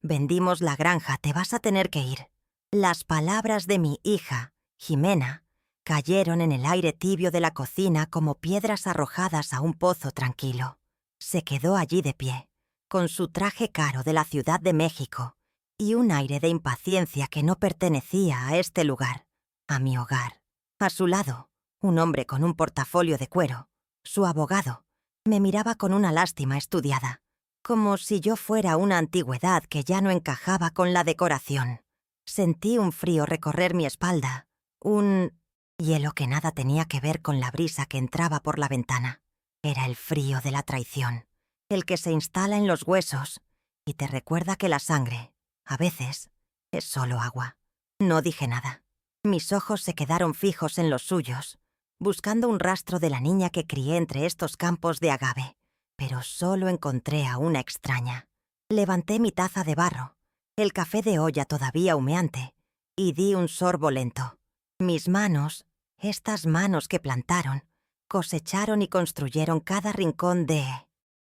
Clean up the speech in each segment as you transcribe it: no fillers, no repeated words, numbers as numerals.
Vendimos la granja, te vas a tener que ir. Las palabras de mi hija, Jimena, cayeron en el aire tibio de la cocina como piedras arrojadas a un pozo tranquilo. Se quedó allí de pie, con su traje caro de la Ciudad de México y un aire de impaciencia que no pertenecía a este lugar, a mi hogar. A su lado, un hombre con un portafolio de cuero, su abogado, me miraba con una lástima estudiada, como si yo fuera una antigüedad que ya no encajaba con la decoración. Sentí un frío recorrer mi espalda, un hielo que nada tenía que ver con la brisa que entraba por la ventana. Era el frío de la traición, el que se instala en los huesos y te recuerda que la sangre, a veces, es solo agua. No dije nada. Mis ojos se quedaron fijos en los suyos, buscando un rastro de la niña que crié entre estos campos de agave, pero solo encontré a una extraña. Levanté mi taza de barro, el café de olla todavía humeante, y di un sorbo lento. Mis manos, estas manos que plantaron, cosecharon y construyeron cada rincón de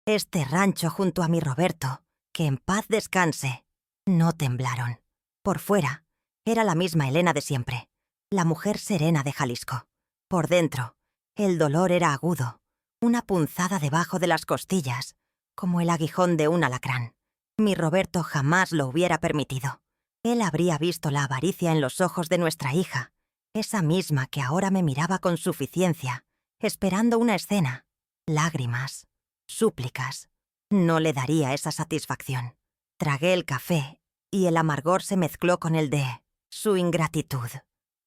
este rancho junto a mi Roberto, que en paz descanse, no temblaron. Por fuera, era la misma Elena de siempre, la mujer serena de Jalisco. Por dentro, el dolor era agudo, una punzada debajo de las costillas, como el aguijón de un alacrán. Mi Roberto jamás lo hubiera permitido. Él habría visto la avaricia en los ojos de nuestra hija, esa misma que ahora me miraba con suficiencia, esperando una escena, lágrimas, súplicas. No le daría esa satisfacción. Tragué el café y el amargor se mezcló con el de su ingratitud.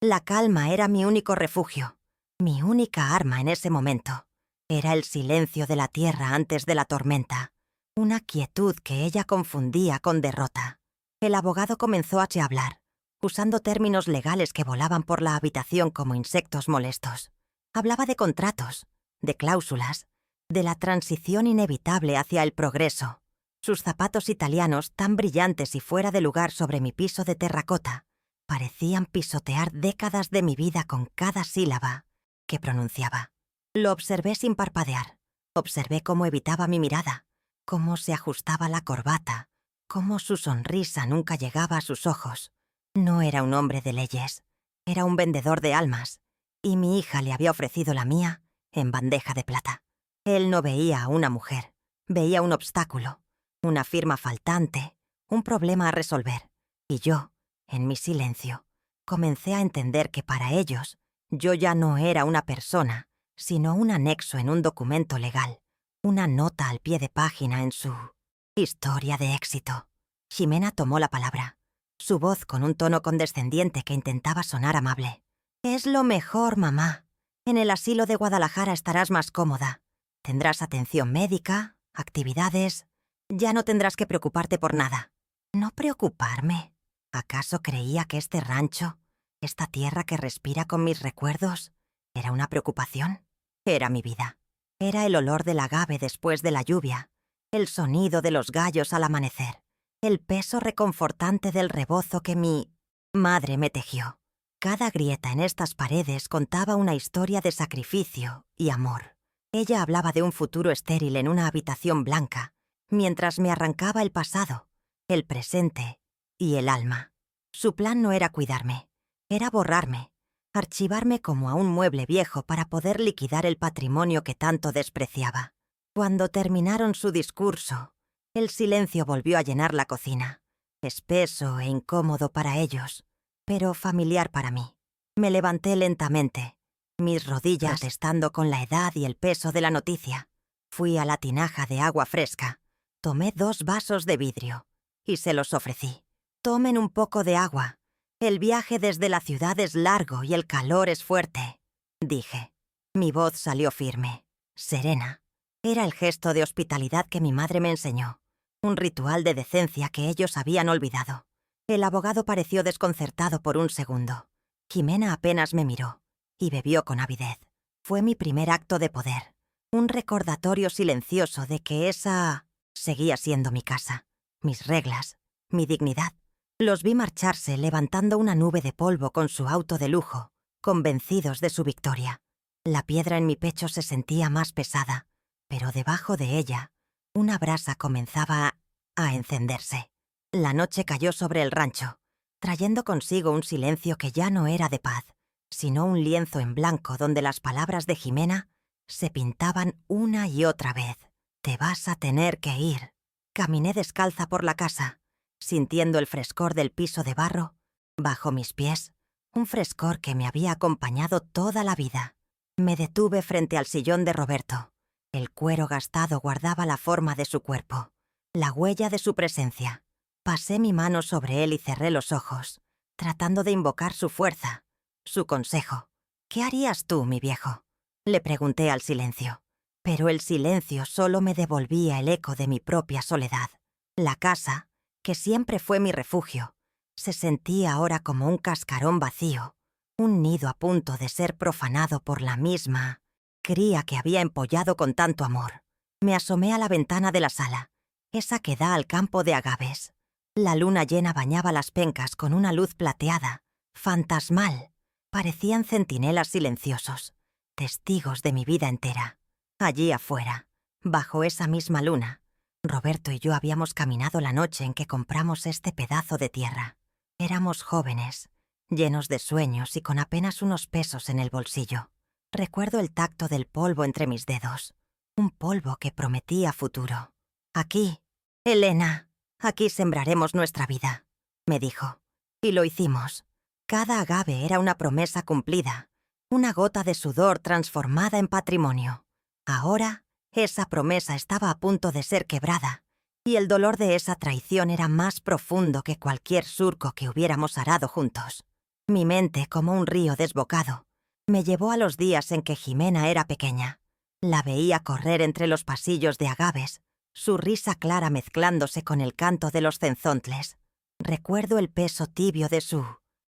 La calma era mi único refugio, mi única arma en ese momento. Era el silencio de la tierra antes de la tormenta, una quietud que ella confundía con derrota. El abogado comenzó a hablar, usando términos legales que volaban por la habitación como insectos molestos. Hablaba de contratos, de cláusulas, de la transición inevitable hacia el progreso. Sus zapatos italianos, tan brillantes y fuera de lugar sobre mi piso de terracota, parecían pisotear décadas de mi vida con cada sílaba que pronunciaba. Lo observé sin parpadear. Observé cómo evitaba mi mirada, cómo se ajustaba la corbata, cómo su sonrisa nunca llegaba a sus ojos. No era un hombre de leyes, era un vendedor de almas, y mi hija le había ofrecido la mía en bandeja de plata. Él no veía a una mujer, veía un obstáculo, una firma faltante, un problema a resolver. Y yo, en mi silencio, comencé a entender que para ellos yo ya no era una persona, sino un anexo en un documento legal, una nota al pie de página en su historia de éxito. Jimena tomó la palabra, su voz con un tono condescendiente que intentaba sonar amable. «Es lo mejor, mamá. En el asilo de Guadalajara estarás más cómoda. Tendrás atención médica, actividades. Ya no tendrás que preocuparte por nada». ¿No preocuparme? ¿Acaso creía que este rancho, esta tierra que respira con mis recuerdos, era una preocupación? Era mi vida. Era el olor del agave después de la lluvia, el sonido de los gallos al amanecer, el peso reconfortante del rebozo que mi madre me tejió. Cada grieta en estas paredes contaba una historia de sacrificio y amor. Ella hablaba de un futuro estéril en una habitación blanca, mientras me arrancaba el pasado, el presente y el alma. Su plan no era cuidarme, era borrarme, archivarme como a un mueble viejo para poder liquidar el patrimonio que tanto despreciaba. Cuando terminaron su discurso, el silencio volvió a llenar la cocina, espeso e incómodo para ellos, pero familiar para mí. Me levanté lentamente, mis rodillas estando con la edad y el peso de la noticia. Fui a la tinaja de agua fresca, tomé 2 vasos de vidrio y se los ofrecí. «Tomen un poco de agua. El viaje desde la ciudad es largo y el calor es fuerte», dije. Mi voz salió firme, serena. Era el gesto de hospitalidad que mi madre me enseñó, un ritual de decencia que ellos habían olvidado. El abogado pareció desconcertado por un segundo. Jimena apenas me miró y bebió con avidez. Fue mi primer acto de poder, un recordatorio silencioso de que esa seguía siendo mi casa, mis reglas, mi dignidad. Los vi marcharse levantando una nube de polvo con su auto de lujo, convencidos de su victoria. La piedra en mi pecho se sentía más pesada, pero debajo de ella, una brasa comenzaba a encenderse. La noche cayó sobre el rancho, trayendo consigo un silencio que ya no era de paz, sino un lienzo en blanco donde las palabras de Jimena se pintaban una y otra vez. Te vas a tener que ir. Caminé descalza por la casa, sintiendo el frescor del piso de barro bajo mis pies, un frescor que me había acompañado toda la vida. Me detuve frente al sillón de Roberto. El cuero gastado guardaba la forma de su cuerpo, la huella de su presencia. Pasé mi mano sobre él y cerré los ojos, tratando de invocar su fuerza, su consejo. ¿Qué harías tú, mi viejo?, le pregunté al silencio. Pero el silencio solo me devolvía el eco de mi propia soledad. La casa, que siempre fue mi refugio, se sentía ahora como un cascarón vacío, un nido a punto de ser profanado por la misma cría que había empollado con tanto amor. Me asomé a la ventana de la sala, esa que da al campo de agaves. La luna llena bañaba las pencas con una luz plateada, fantasmal. Parecían centinelas silenciosos, testigos de mi vida entera. Allí afuera, bajo esa misma luna, Roberto y yo habíamos caminado la noche en que compramos este pedazo de tierra. Éramos jóvenes, llenos de sueños y con apenas unos pesos en el bolsillo. Recuerdo el tacto del polvo entre mis dedos, un polvo que prometía futuro. Aquí, Elena, aquí sembraremos nuestra vida, me dijo. Y lo hicimos. Cada agave era una promesa cumplida, una gota de sudor transformada en patrimonio. Ahora, esa promesa estaba a punto de ser quebrada, y el dolor de esa traición era más profundo que cualquier surco que hubiéramos arado juntos. Mi mente, como un río desbocado, me llevó a los días en que Jimena era pequeña. La veía correr entre los pasillos de agaves, su risa clara mezclándose con el canto de los cenzontles. Recuerdo el peso tibio de su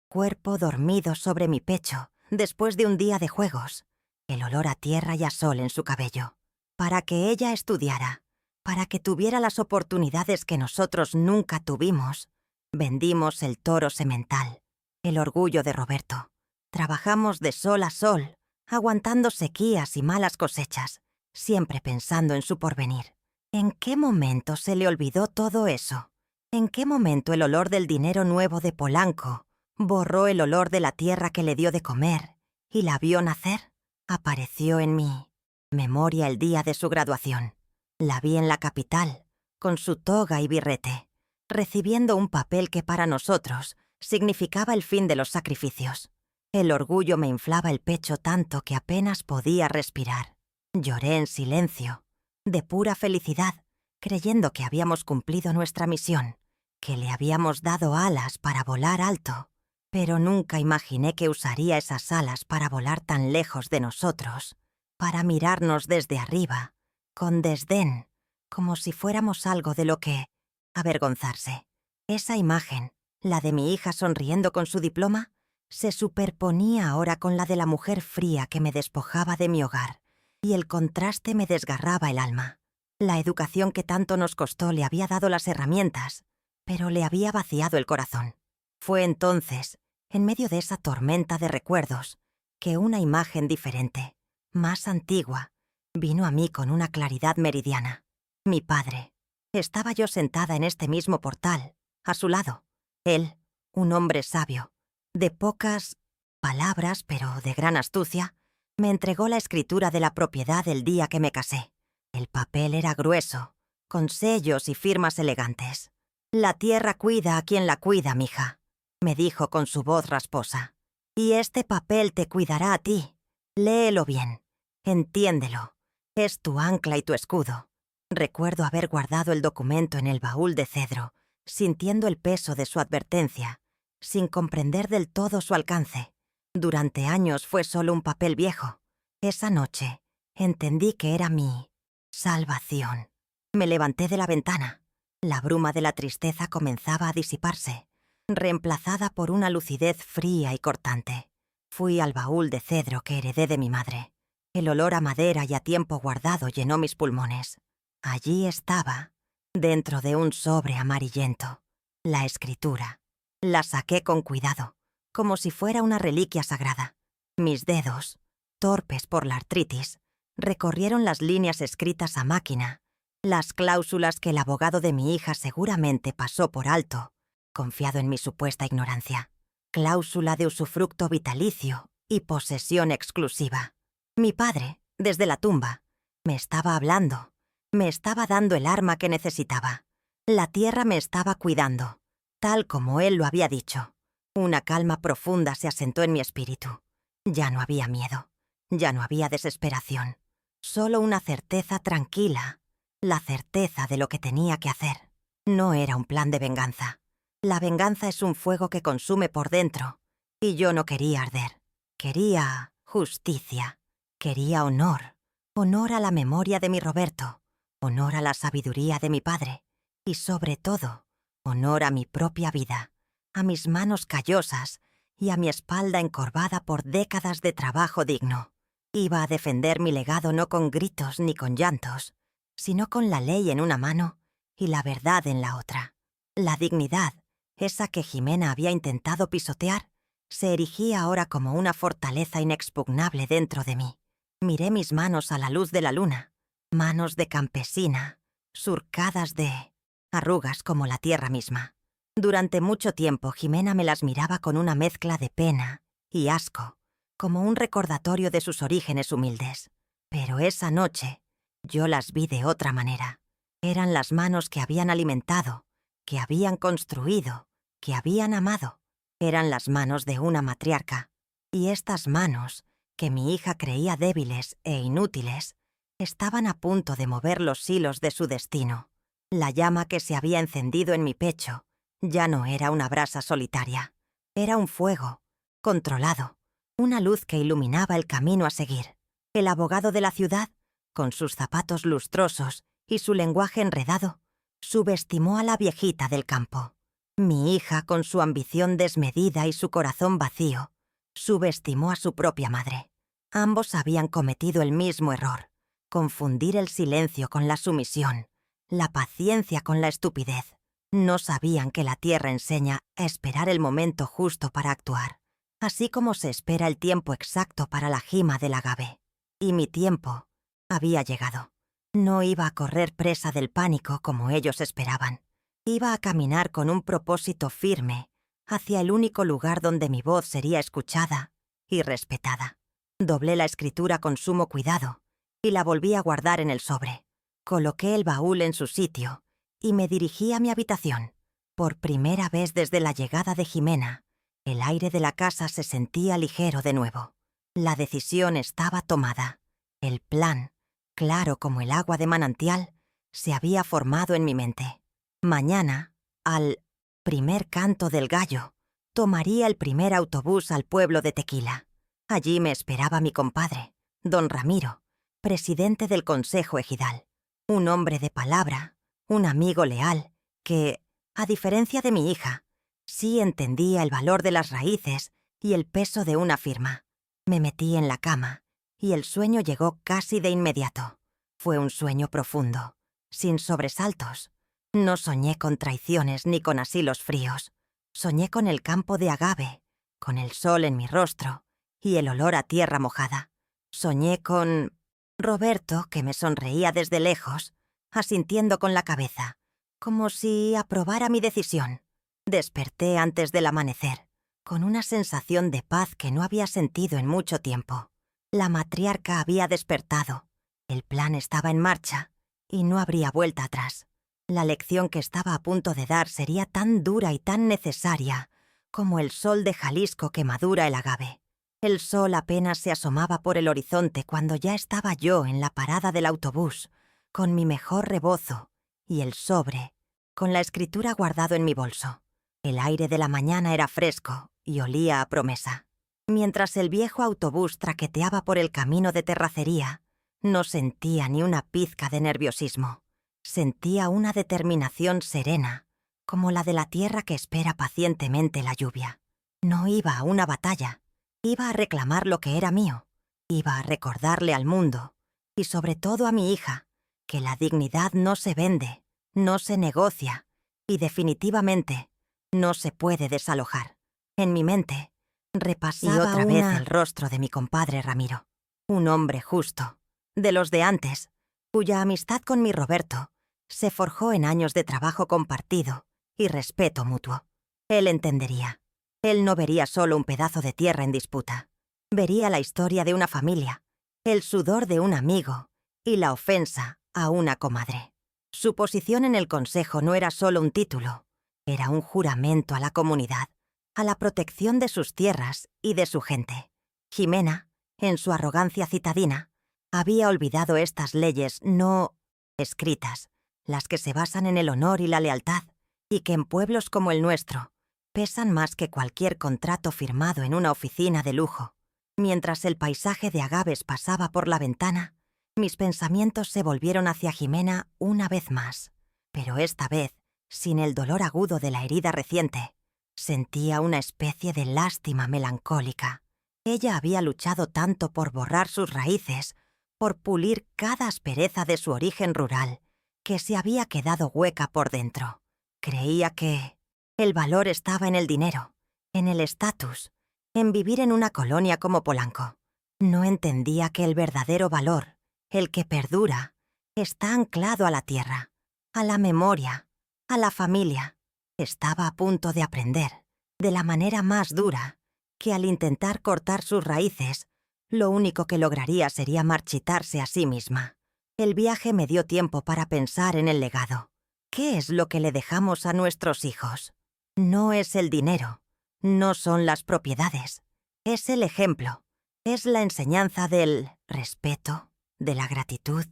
cuerpo dormido sobre mi pecho después de un día de juegos, el olor a tierra y a sol en su cabello. Para que ella estudiara, para que tuviera las oportunidades que nosotros nunca tuvimos, vendimos el toro semental, el orgullo de Roberto. Trabajamos de sol a sol, aguantando sequías y malas cosechas, siempre pensando en su porvenir. ¿En qué momento se le olvidó todo eso? ¿En qué momento el olor del dinero nuevo de Polanco borró el olor de la tierra que le dio de comer y la vio nacer? Apareció en mi memoria el día de su graduación. La vi en la capital, con su toga y birrete, recibiendo un papel que para nosotros significaba el fin de los sacrificios. El orgullo me inflaba el pecho tanto que apenas podía respirar. Lloré en silencio, de pura felicidad, creyendo que habíamos cumplido nuestra misión, que le habíamos dado alas para volar alto. Pero nunca imaginé que usaría esas alas para volar tan lejos de nosotros, para mirarnos desde arriba, con desdén, como si fuéramos algo de lo que avergonzarse. Esa imagen, la de mi hija sonriendo con su diploma, se superponía ahora con la de la mujer fría que me despojaba de mi hogar, y el contraste me desgarraba el alma. La educación que tanto nos costó le había dado las herramientas, pero le había vaciado el corazón. Fue entonces, en medio de esa tormenta de recuerdos, que una imagen diferente, más antigua, vino a mí con una claridad meridiana. Mi padre. Estaba yo sentada en este mismo portal, a su lado. Él, un hombre sabio, de pocas palabras, pero de gran astucia, me entregó la escritura de la propiedad el día que me casé. El papel era grueso, con sellos y firmas elegantes. «La tierra cuida a quien la cuida, mija», me dijo con su voz rasposa. «Y este papel te cuidará a ti. Léelo bien. Entiéndelo. Es tu ancla y tu escudo». Recuerdo haber guardado el documento en el baúl de cedro, sintiendo el peso de su advertencia, sin comprender del todo su alcance. Durante años fue solo un papel viejo. Esa noche entendí que era mi salvación. Me levanté de la ventana. La bruma de la tristeza comenzaba a disiparse, reemplazada por una lucidez fría y cortante. Fui al baúl de cedro que heredé de mi madre. El olor a madera y a tiempo guardado llenó mis pulmones. Allí estaba, dentro de un sobre amarillento, la escritura. La saqué con cuidado, como si fuera una reliquia sagrada. Mis dedos, torpes por la artritis, recorrieron las líneas escritas a máquina Las cláusulas que el abogado de mi hija seguramente pasó por alto, confiado en mi supuesta ignorancia. Cláusula de usufructo vitalicio y posesión exclusiva. Mi padre, desde la tumba, me estaba hablando, me estaba dando el arma que necesitaba. La tierra me estaba cuidando, tal como él lo había dicho. Una calma profunda se asentó en mi espíritu. Ya no había miedo, ya no había desesperación, solo una certeza tranquila, la certeza de lo que tenía que hacer. No era un plan de venganza. La venganza es un fuego que consume por dentro, y yo no quería arder. Quería justicia, quería honor, honor a la memoria de mi Roberto, honor a la sabiduría de mi padre, y sobre todo, honor a mi propia vida, a mis manos callosas y a mi espalda encorvada por décadas de trabajo digno. Iba a defender mi legado no con gritos ni con llantos, sino con la ley en una mano y la verdad en la otra. La dignidad, esa que Jimena había intentado pisotear, se erigía ahora como una fortaleza inexpugnable dentro de mí. Miré mis manos a la luz de la luna, manos de campesina, surcadas de arrugas como la tierra misma. Durante mucho tiempo Jimena me las miraba con una mezcla de pena y asco, como un recordatorio de sus orígenes humildes. Pero esa noche yo las vi de otra manera. Eran las manos que habían alimentado, que habían construido, que habían amado. Eran las manos de una matriarca. Y estas manos, que mi hija creía débiles e inútiles, estaban a punto de mover los hilos de su destino. La llama que se había encendido en mi pecho ya no era una brasa solitaria. Era un fuego, controlado, una luz que iluminaba el camino a seguir. El abogado de la ciudad, con sus zapatos lustrosos y su lenguaje enredado, subestimó a la viejita del campo. Mi hija, con su ambición desmedida y su corazón vacío, subestimó a su propia madre. Ambos habían cometido el mismo error: confundir el silencio con la sumisión, la paciencia con la estupidez. No sabían que la tierra enseña a esperar el momento justo para actuar, así como se espera el tiempo exacto para la jima del agave. Y mi tiempo había llegado. No iba a correr presa del pánico como ellos esperaban. Iba a caminar con un propósito firme hacia el único lugar donde mi voz sería escuchada y respetada. Doblé la escritura con sumo cuidado y la volví a guardar en el sobre. Coloqué el baúl en su sitio y me dirigí a mi habitación. Por primera vez desde la llegada de Jimena, el aire de la casa se sentía ligero de nuevo. La decisión estaba tomada. El plan, claro como el agua de manantial, se había formado en mi mente. Mañana, al primer canto del gallo, tomaría el primer autobús al pueblo de Tequila. Allí me esperaba mi compadre, don Ramiro, presidente del Consejo Ejidal. Un hombre de palabra, un amigo leal, que, a diferencia de mi hija, sí entendía el valor de las raíces y el peso de una firma. Me metí en la cama y el sueño llegó casi de inmediato. Fue un sueño profundo, sin sobresaltos. No soñé con traiciones ni con asilos fríos. Soñé con el campo de agave, con el sol en mi rostro y el olor a tierra mojada. Soñé con Roberto, que me sonreía desde lejos, asintiendo con la cabeza, como si aprobara mi decisión. Desperté antes del amanecer, con una sensación de paz que no había sentido en mucho tiempo. La matriarca había despertado, el plan estaba en marcha y no habría vuelta atrás. La lección que estaba a punto de dar sería tan dura y tan necesaria como el sol de Jalisco que madura el agave. El sol apenas se asomaba por el horizonte cuando ya estaba yo en la parada del autobús, con mi mejor rebozo y el sobre, con la escritura guardado en mi bolso. El aire de la mañana era fresco y olía a promesa. Mientras el viejo autobús traqueteaba por el camino de terracería, no sentía ni una pizca de nerviosismo. Sentía una determinación serena, como la de la tierra que espera pacientemente la lluvia. No iba a una batalla. Iba a reclamar lo que era mío. Iba a recordarle al mundo, y sobre todo a mi hija, que la dignidad no se vende, no se negocia, y definitivamente no se puede desalojar. En mi mente, repasaba otra vez el rostro de mi compadre Ramiro. Un hombre justo, de los de antes, cuya amistad con mi Roberto se forjó en años de trabajo compartido y respeto mutuo. Él entendería. Él no vería solo un pedazo de tierra en disputa. Vería la historia de una familia, el sudor de un amigo y la ofensa a una comadre. Su posición en el consejo no era solo un título, era un juramento a la comunidad, a la protección de sus tierras y de su gente. Jimena, en su arrogancia citadina, había olvidado estas leyes no escritas, las que se basan en el honor y la lealtad, y que en pueblos como el nuestro pesan más que cualquier contrato firmado en una oficina de lujo. Mientras el paisaje de agaves pasaba por la ventana, mis pensamientos se volvieron hacia Jimena una vez más, pero esta vez sin el dolor agudo de la herida reciente. Sentía una especie de lástima melancólica. Ella había luchado tanto por borrar sus raíces, por pulir cada aspereza de su origen rural, que se había quedado hueca por dentro. Creía que el valor estaba en el dinero, en el estatus, en vivir en una colonia como Polanco. No entendía que el verdadero valor, el que perdura, está anclado a la tierra, a la memoria, a la familia. Estaba a punto de aprender, de la manera más dura, que al intentar cortar sus raíces, lo único que lograría sería marchitarse a sí misma. El viaje me dio tiempo para pensar en el legado. ¿Qué es lo que le dejamos a nuestros hijos? No es el dinero, no son las propiedades, es el ejemplo, es la enseñanza del respeto, de la gratitud,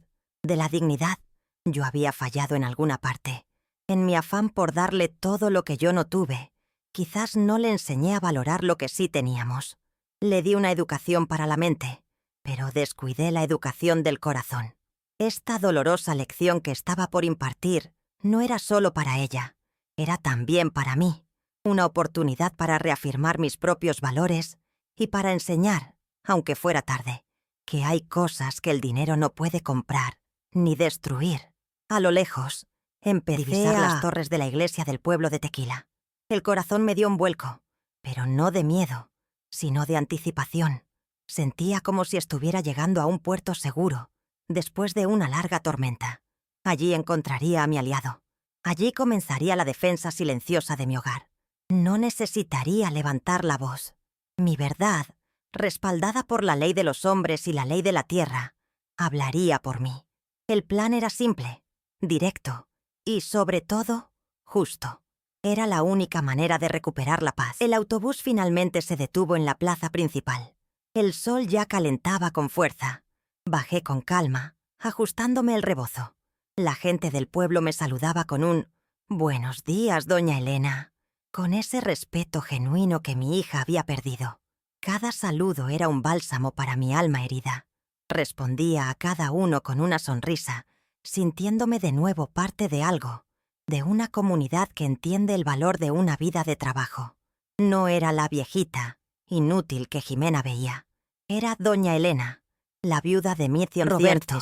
de la dignidad. Yo había fallado en alguna parte. En mi afán por darle todo lo que yo no tuve, quizás no le enseñé a valorar lo que sí teníamos. Le di una educación para la mente, pero descuidé la educación del corazón. Esta dolorosa lección que estaba por impartir no era solo para ella, era también para mí, una oportunidad para reafirmar mis propios valores y para enseñar, aunque fuera tarde, que hay cosas que el dinero no puede comprar ni destruir. A lo lejos, empecé a divisar las torres de la iglesia del pueblo de Tequila. El corazón me dio un vuelco, pero no de miedo, sino de anticipación. Sentía como si estuviera llegando a un puerto seguro, después de una larga tormenta. Allí encontraría a mi aliado. Allí comenzaría la defensa silenciosa de mi hogar. No necesitaría levantar la voz. Mi verdad, respaldada por la ley de los hombres y la ley de la tierra, hablaría por mí. El plan era simple, directo y, sobre todo, justo. Era la única manera de recuperar la paz. El autobús finalmente se detuvo en la plaza principal. El sol ya calentaba con fuerza. Bajé con calma, ajustándome el rebozo. La gente del pueblo me saludaba con un «Buenos días, doña Elena», con ese respeto genuino que mi hija había perdido. Cada saludo era un bálsamo para mi alma herida. Respondía a cada uno con una sonrisa, sintiéndome de nuevo parte de algo, de una comunidad que entiende el valor de una vida de trabajo. No era la viejita, inútil que Jimena veía. Era doña Elena, la viuda de Micion Roberto,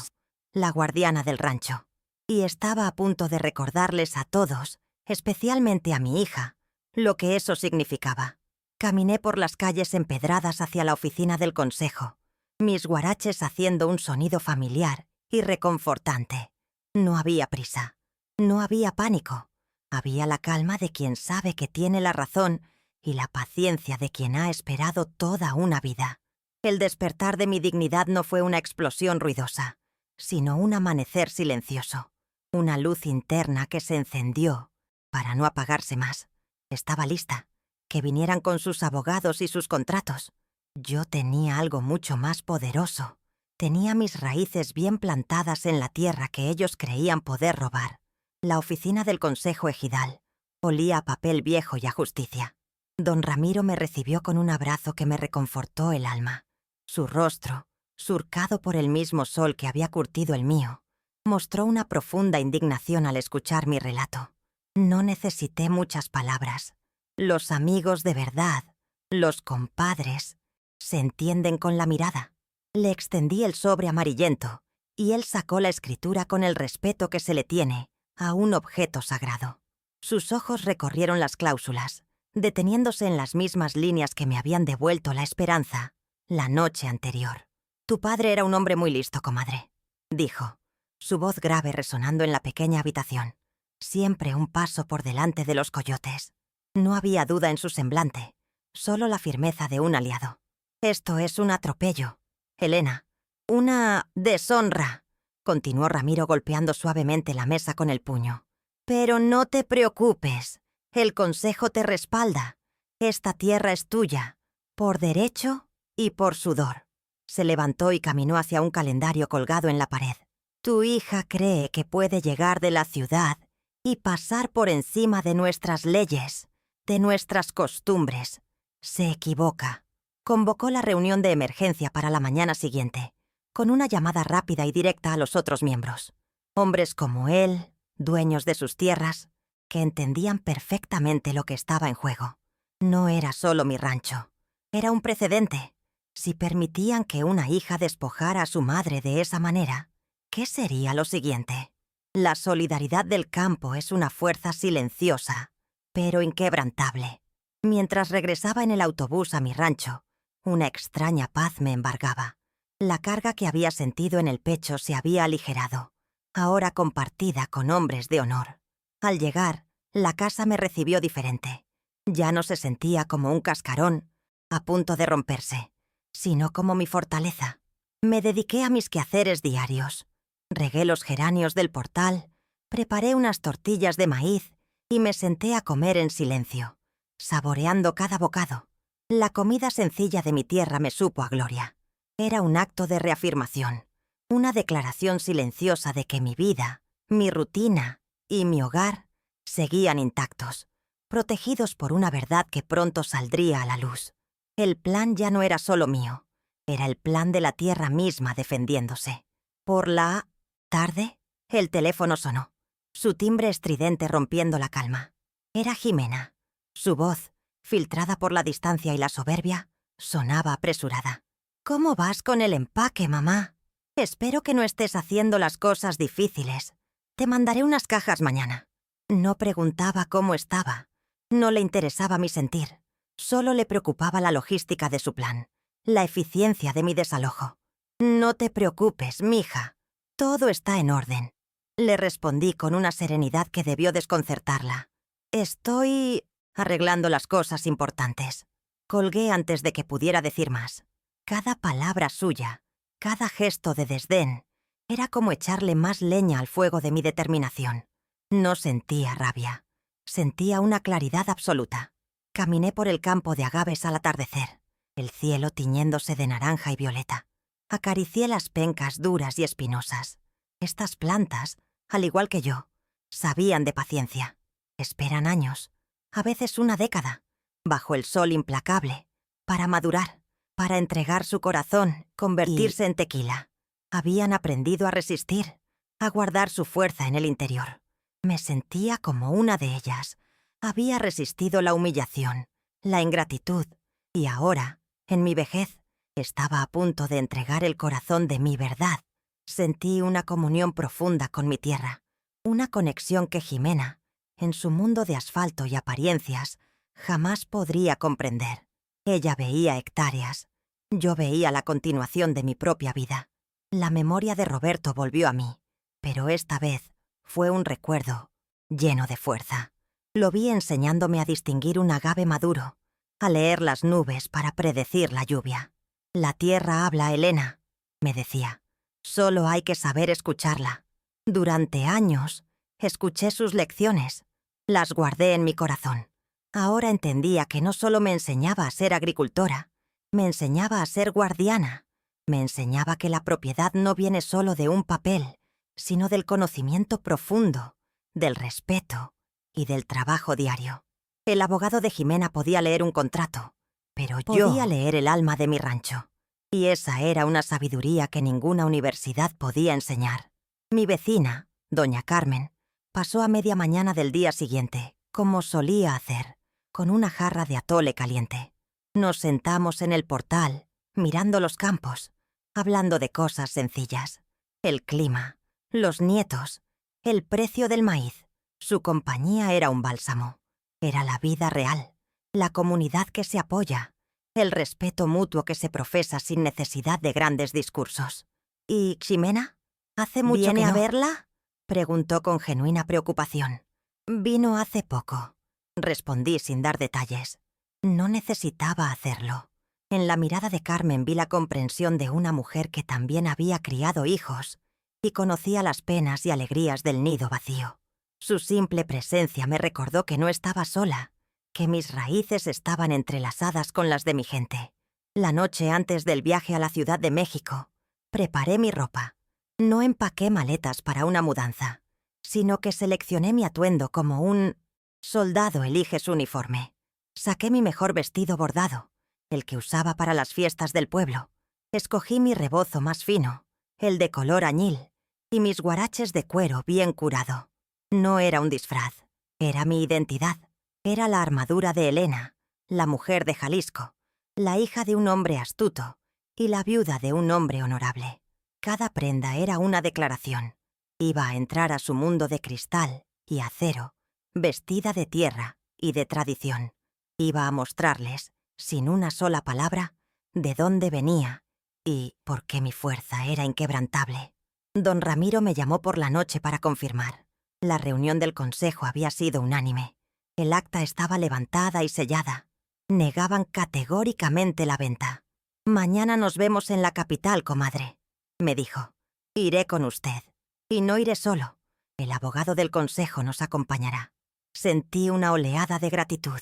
la guardiana del rancho. Y estaba a punto de recordarles a todos, especialmente a mi hija, lo que eso significaba. Caminé por las calles empedradas hacia la oficina del consejo, mis guaraches haciendo un sonido familiar y reconfortante. No había prisa, no había pánico, había la calma de quien sabe que tiene la razón y la paciencia de quien ha esperado toda una vida. El despertar de mi dignidad no fue una explosión ruidosa, sino un amanecer silencioso, una luz interna que se encendió para no apagarse más. Estaba lista, que vinieran con sus abogados y sus contratos. Yo tenía algo mucho más poderoso. Tenía mis raíces bien plantadas en la tierra que ellos creían poder robar. La oficina del consejo ejidal olía a papel viejo y a justicia. Don Ramiro me recibió con un abrazo que me reconfortó el alma. Su rostro, surcado por el mismo sol que había curtido el mío, mostró una profunda indignación al escuchar mi relato. No necesité muchas palabras. Los amigos de verdad, los compadres, se entienden con la mirada. Le extendí el sobre amarillento y él sacó la escritura con el respeto que se le tiene a un objeto sagrado. Sus ojos recorrieron las cláusulas, deteniéndose en las mismas líneas que me habían devuelto la esperanza la noche anterior. «Tu padre era un hombre muy listo, comadre», dijo. su voz grave resonando en la pequeña habitación. Siempre un paso por delante de los coyotes. No había duda en su semblante, solo la firmeza de un aliado. «Esto es un atropello, Elena. Una deshonra», continuó Ramiro golpeando suavemente la mesa con el puño. «Pero no te preocupes. El consejo te respalda. Esta tierra es tuya, por derecho y por sudor». Se levantó y caminó hacia un calendario colgado en la pared. «Tu hija cree que puede llegar de la ciudad y pasar por encima de nuestras leyes, de nuestras costumbres. Se equivoca». Convocó la reunión de emergencia para la mañana siguiente, con una llamada rápida y directa a los otros miembros. Hombres como él, dueños de sus tierras, que entendían perfectamente lo que estaba en juego. No era solo mi rancho, era un precedente. Si permitían que una hija despojara a su madre de esa manera, ¿qué sería lo siguiente? La solidaridad del campo es una fuerza silenciosa, pero inquebrantable. Mientras regresaba en el autobús a mi rancho, una extraña paz me embargaba. La carga que había sentido en el pecho se había aligerado, ahora compartida con hombres de honor. Al llegar, la casa me recibió diferente. Ya no se sentía como un cascarón a punto de romperse, sino como mi fortaleza. Me dediqué a mis quehaceres diarios. Regué los geranios del portal, preparé unas tortillas de maíz y me senté a comer en silencio, saboreando cada bocado. La comida sencilla de mi tierra me supo a gloria. Era un acto de reafirmación, una declaración silenciosa de que mi vida, mi rutina y mi hogar seguían intactos, protegidos por una verdad que pronto saldría a la luz. El plan ya no era solo mío, era el plan de la tierra misma defendiéndose. Por la tarde, el teléfono sonó, su timbre estridente rompiendo la calma. Era Jimena. Su voz, filtrada por la distancia y la soberbia, sonaba apresurada. «¿Cómo vas con el empaque, mamá? Espero que no estés haciendo las cosas difíciles. Te mandaré unas cajas mañana». No preguntaba cómo estaba. No le interesaba mi sentir. Solo le preocupaba la logística de su plan, la eficiencia de mi desalojo. «No te preocupes, mija. Todo está en orden», le respondí con una serenidad que debió desconcertarla. «Estoy arreglando las cosas importantes». Colgué antes de que pudiera decir más. Cada palabra suya, cada gesto de desdén, era como echarle más leña al fuego de mi determinación. No sentía rabia, sentía una claridad absoluta. Caminé por el campo de agaves al atardecer, el cielo tiñéndose de naranja y violeta. Acaricié las pencas duras y espinosas. Estas plantas, al igual que yo, sabían de paciencia. Esperan años, a veces una década, bajo el sol implacable, para madurar, para entregar su corazón, convertirse en tequila. Habían aprendido a resistir, a guardar su fuerza en el interior. Me sentía como una de ellas. Había resistido la humillación, la ingratitud, y ahora, en mi vejez, estaba a punto de entregar el corazón de mi verdad. Sentí una comunión profunda con mi tierra, una conexión que Jimena, en su mundo de asfalto y apariencias, jamás podría comprender. Ella veía hectáreas, yo veía la continuación de mi propia vida. La memoria de Roberto volvió a mí, pero esta vez fue un recuerdo lleno de fuerza. Lo vi enseñándome a distinguir un agave maduro, a leer las nubes para predecir la lluvia. «La tierra habla, Elena», me decía. «Solo hay que saber escucharla». Durante años, escuché sus lecciones. Las guardé en mi corazón. Ahora entendía que no solo me enseñaba a ser agricultora, me enseñaba a ser guardiana. Me enseñaba que la propiedad no viene solo de un papel, sino del conocimiento profundo, del respeto y del trabajo diario. El abogado de Jimena podía leer un contrato, pero yo podía leer el alma de mi rancho. Y esa era una sabiduría que ninguna universidad podía enseñar. Mi vecina, doña Carmen, pasó a media mañana del día siguiente, como solía hacer, con una jarra de atole caliente. Nos sentamos en el portal, mirando los campos, hablando de cosas sencillas. El clima, los nietos, el precio del maíz. Su compañía era un bálsamo. Era la vida real, la comunidad que se apoya, el respeto mutuo que se profesa sin necesidad de grandes discursos. «¿Y Ximena?», ¿Hace mucho ¿Viene que a no? verla? Preguntó con genuina preocupación. Vino hace poco, respondí sin dar detalles. No necesitaba hacerlo. En la mirada de Carmen vi la comprensión de una mujer que también había criado hijos y conocía las penas y alegrías del nido vacío. Su simple presencia me recordó que no estaba sola, que mis raíces estaban entrelazadas con las de mi gente. La noche antes del viaje a la Ciudad de México, preparé mi ropa. No empaqué maletas para una mudanza, sino que seleccioné mi atuendo como un soldado elige su uniforme. Saqué mi mejor vestido bordado, el que usaba para las fiestas del pueblo. Escogí mi rebozo más fino, el de color añil, y mis guaraches de cuero bien curado. No era un disfraz, era mi identidad. Era la armadura de Elena, la mujer de Jalisco, la hija de un hombre astuto y la viuda de un hombre honorable. Cada prenda era una declaración. Iba a entrar a su mundo de cristal y acero, vestida de tierra y de tradición. Iba a mostrarles, sin una sola palabra, de dónde venía y por qué mi fuerza era inquebrantable. Don Ramiro me llamó por la noche para confirmar. La reunión del consejo había sido unánime. El acta estaba levantada y sellada. Negaban categóricamente la venta. «Mañana nos vemos en la capital, comadre», me dijo. «Iré con usted. Y no iré solo. El abogado del consejo nos acompañará». Sentí una oleada de gratitud.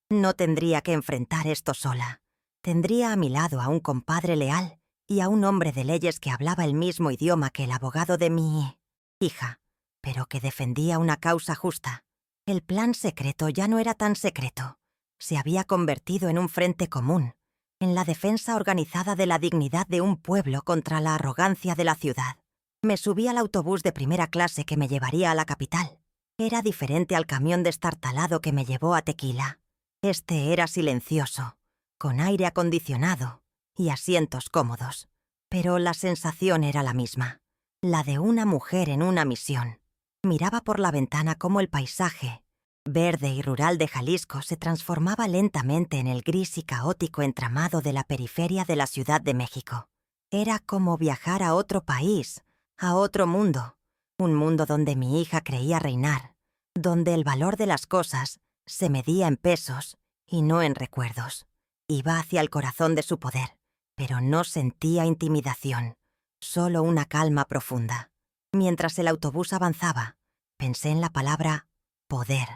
No tendría que enfrentar esto sola. Tendría a mi lado a un compadre leal y a un hombre de leyes que hablaba el mismo idioma que el abogado de mi hija, pero que defendía una causa justa. El plan secreto ya no era tan secreto. Se había convertido en un frente común, en la defensa organizada de la dignidad de un pueblo contra la arrogancia de la ciudad. Me subí al autobús de primera clase que me llevaría a la capital. Era diferente al camión destartalado que me llevó a Tequila. Este era silencioso, con aire acondicionado y asientos cómodos. Pero la sensación era la misma, la de una mujer en una misión. Miraba por la ventana cómo el paisaje, verde y rural de Jalisco, se transformaba lentamente en el gris y caótico entramado de la periferia de la Ciudad de México. Era como viajar a otro país, a otro mundo, un mundo donde mi hija creía reinar, donde el valor de las cosas se medía en pesos y no en recuerdos. Iba hacia el corazón de su poder, pero no sentía intimidación, solo una calma profunda. Mientras el autobús avanzaba, pensé en la palabra poder.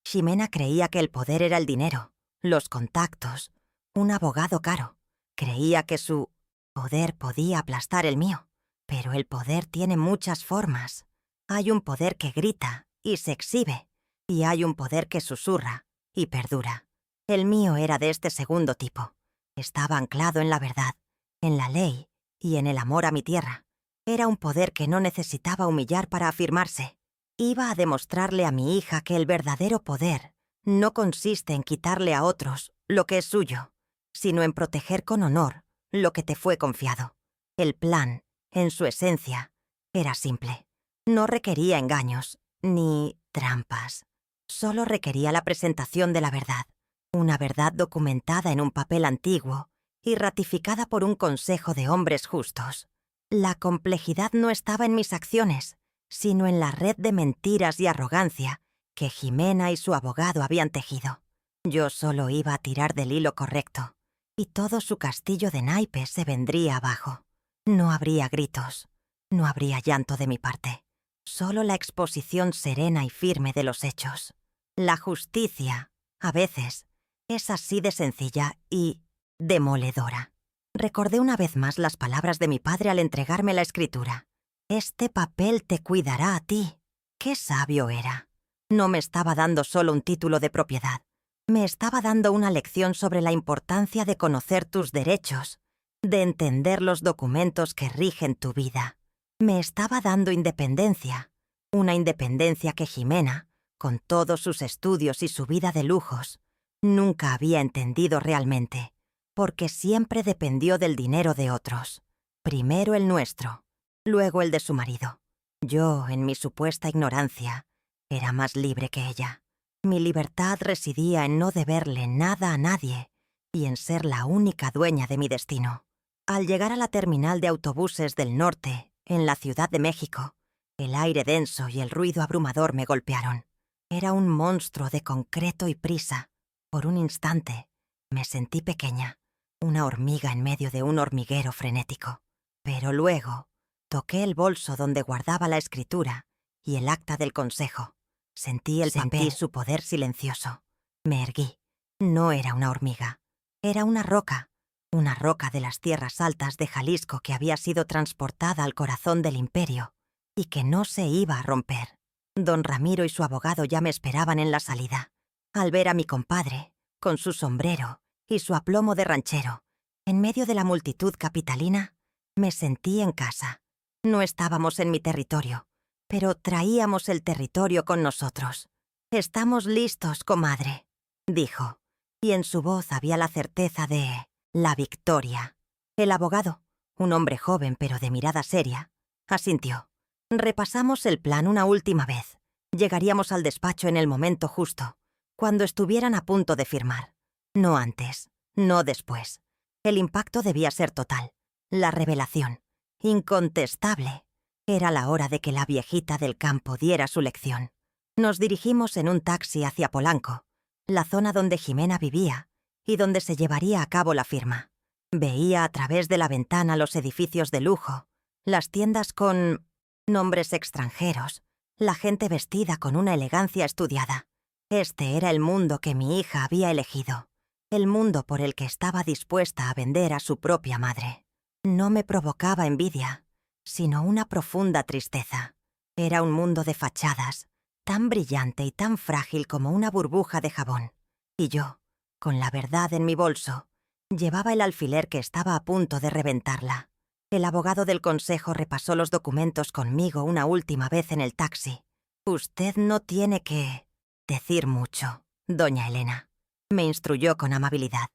Ximena creía que el poder era el dinero, los contactos, un abogado caro. Creía que su poder podía aplastar el mío, pero el poder tiene muchas formas. Hay un poder que grita y se exhibe, y hay un poder que susurra y perdura. El mío era de este segundo tipo. Estaba anclado en la verdad, en la ley y en el amor a mi tierra. Era un poder que no necesitaba humillar para afirmarse. Iba a demostrarle a mi hija que el verdadero poder no consiste en quitarle a otros lo que es suyo, sino en proteger con honor lo que te fue confiado. El plan, en su esencia, era simple. No requería engaños, ni trampas. Solo requería la presentación de la verdad. Una verdad documentada en un papel antiguo y ratificada por un consejo de hombres justos. La complejidad no estaba en mis acciones, sino en la red de mentiras y arrogancia que Ximena y su abogado habían tejido. Yo solo iba a tirar del hilo correcto, y todo su castillo de naipes se vendría abajo. No habría gritos, no habría llanto de mi parte, solo la exposición serena y firme de los hechos. La justicia, a veces, es así de sencilla y demoledora. Recordé una vez más las palabras de mi padre al entregarme la escritura. «Este papel te cuidará a ti». Qué sabio era. No me estaba dando solo un título de propiedad. Me estaba dando una lección sobre la importancia de conocer tus derechos, de entender los documentos que rigen tu vida. Me estaba dando independencia, una independencia que Ximena, con todos sus estudios y su vida de lujos, nunca había entendido realmente, porque siempre dependió del dinero de otros. Primero el nuestro, luego el de su marido. Yo, en mi supuesta ignorancia, era más libre que ella. Mi libertad residía en no deberle nada a nadie y en ser la única dueña de mi destino. Al llegar a la terminal de autobuses del norte, En la Ciudad de México, el aire denso y el ruido abrumador me golpearon. Era un monstruo de concreto y prisa. Por un instante, me sentí pequeña, una hormiga en medio de un hormiguero frenético. Pero luego, toqué el bolso donde guardaba la escritura y el acta del consejo. Sentí su poder silencioso. Me erguí. No era una hormiga. Era una roca de las tierras altas de Jalisco que había sido transportada al corazón del imperio y que no se iba a romper. Don Ramiro y su abogado ya me esperaban en la salida. Al ver a mi compadre, con su sombrero y su aplomo de ranchero, en medio de la multitud capitalina, me sentí en casa. No estábamos en mi territorio, pero traíamos el territorio con nosotros. «Estamos listos, comadre», dijo, y en su voz había la certeza de la victoria. El abogado, un hombre joven pero de mirada seria, asintió. Repasamos el plan una última vez. Llegaríamos al despacho en el momento justo, cuando estuvieran a punto de firmar. No antes, no después. El impacto debía ser total. La revelación, incontestable. Era la hora de que la viejita del campo diera su lección. Nos dirigimos en un taxi hacia Polanco, la zona donde Jimena vivía y donde se llevaría a cabo la firma. Veía a través de la ventana los edificios de lujo, las tiendas con nombres extranjeros, la gente vestida con una elegancia estudiada. Este era el mundo que mi hija había elegido, el mundo por el que estaba dispuesta a vender a su propia madre. No me provocaba envidia, sino una profunda tristeza. Era un mundo de fachadas, tan brillante y tan frágil como una burbuja de jabón. Y yo, con la verdad en mi bolso, llevaba el alfiler que estaba a punto de reventarla. El abogado del consejo repasó los documentos conmigo una última vez en el taxi. «Usted no tiene que decir mucho, doña Elena», me instruyó con amabilidad.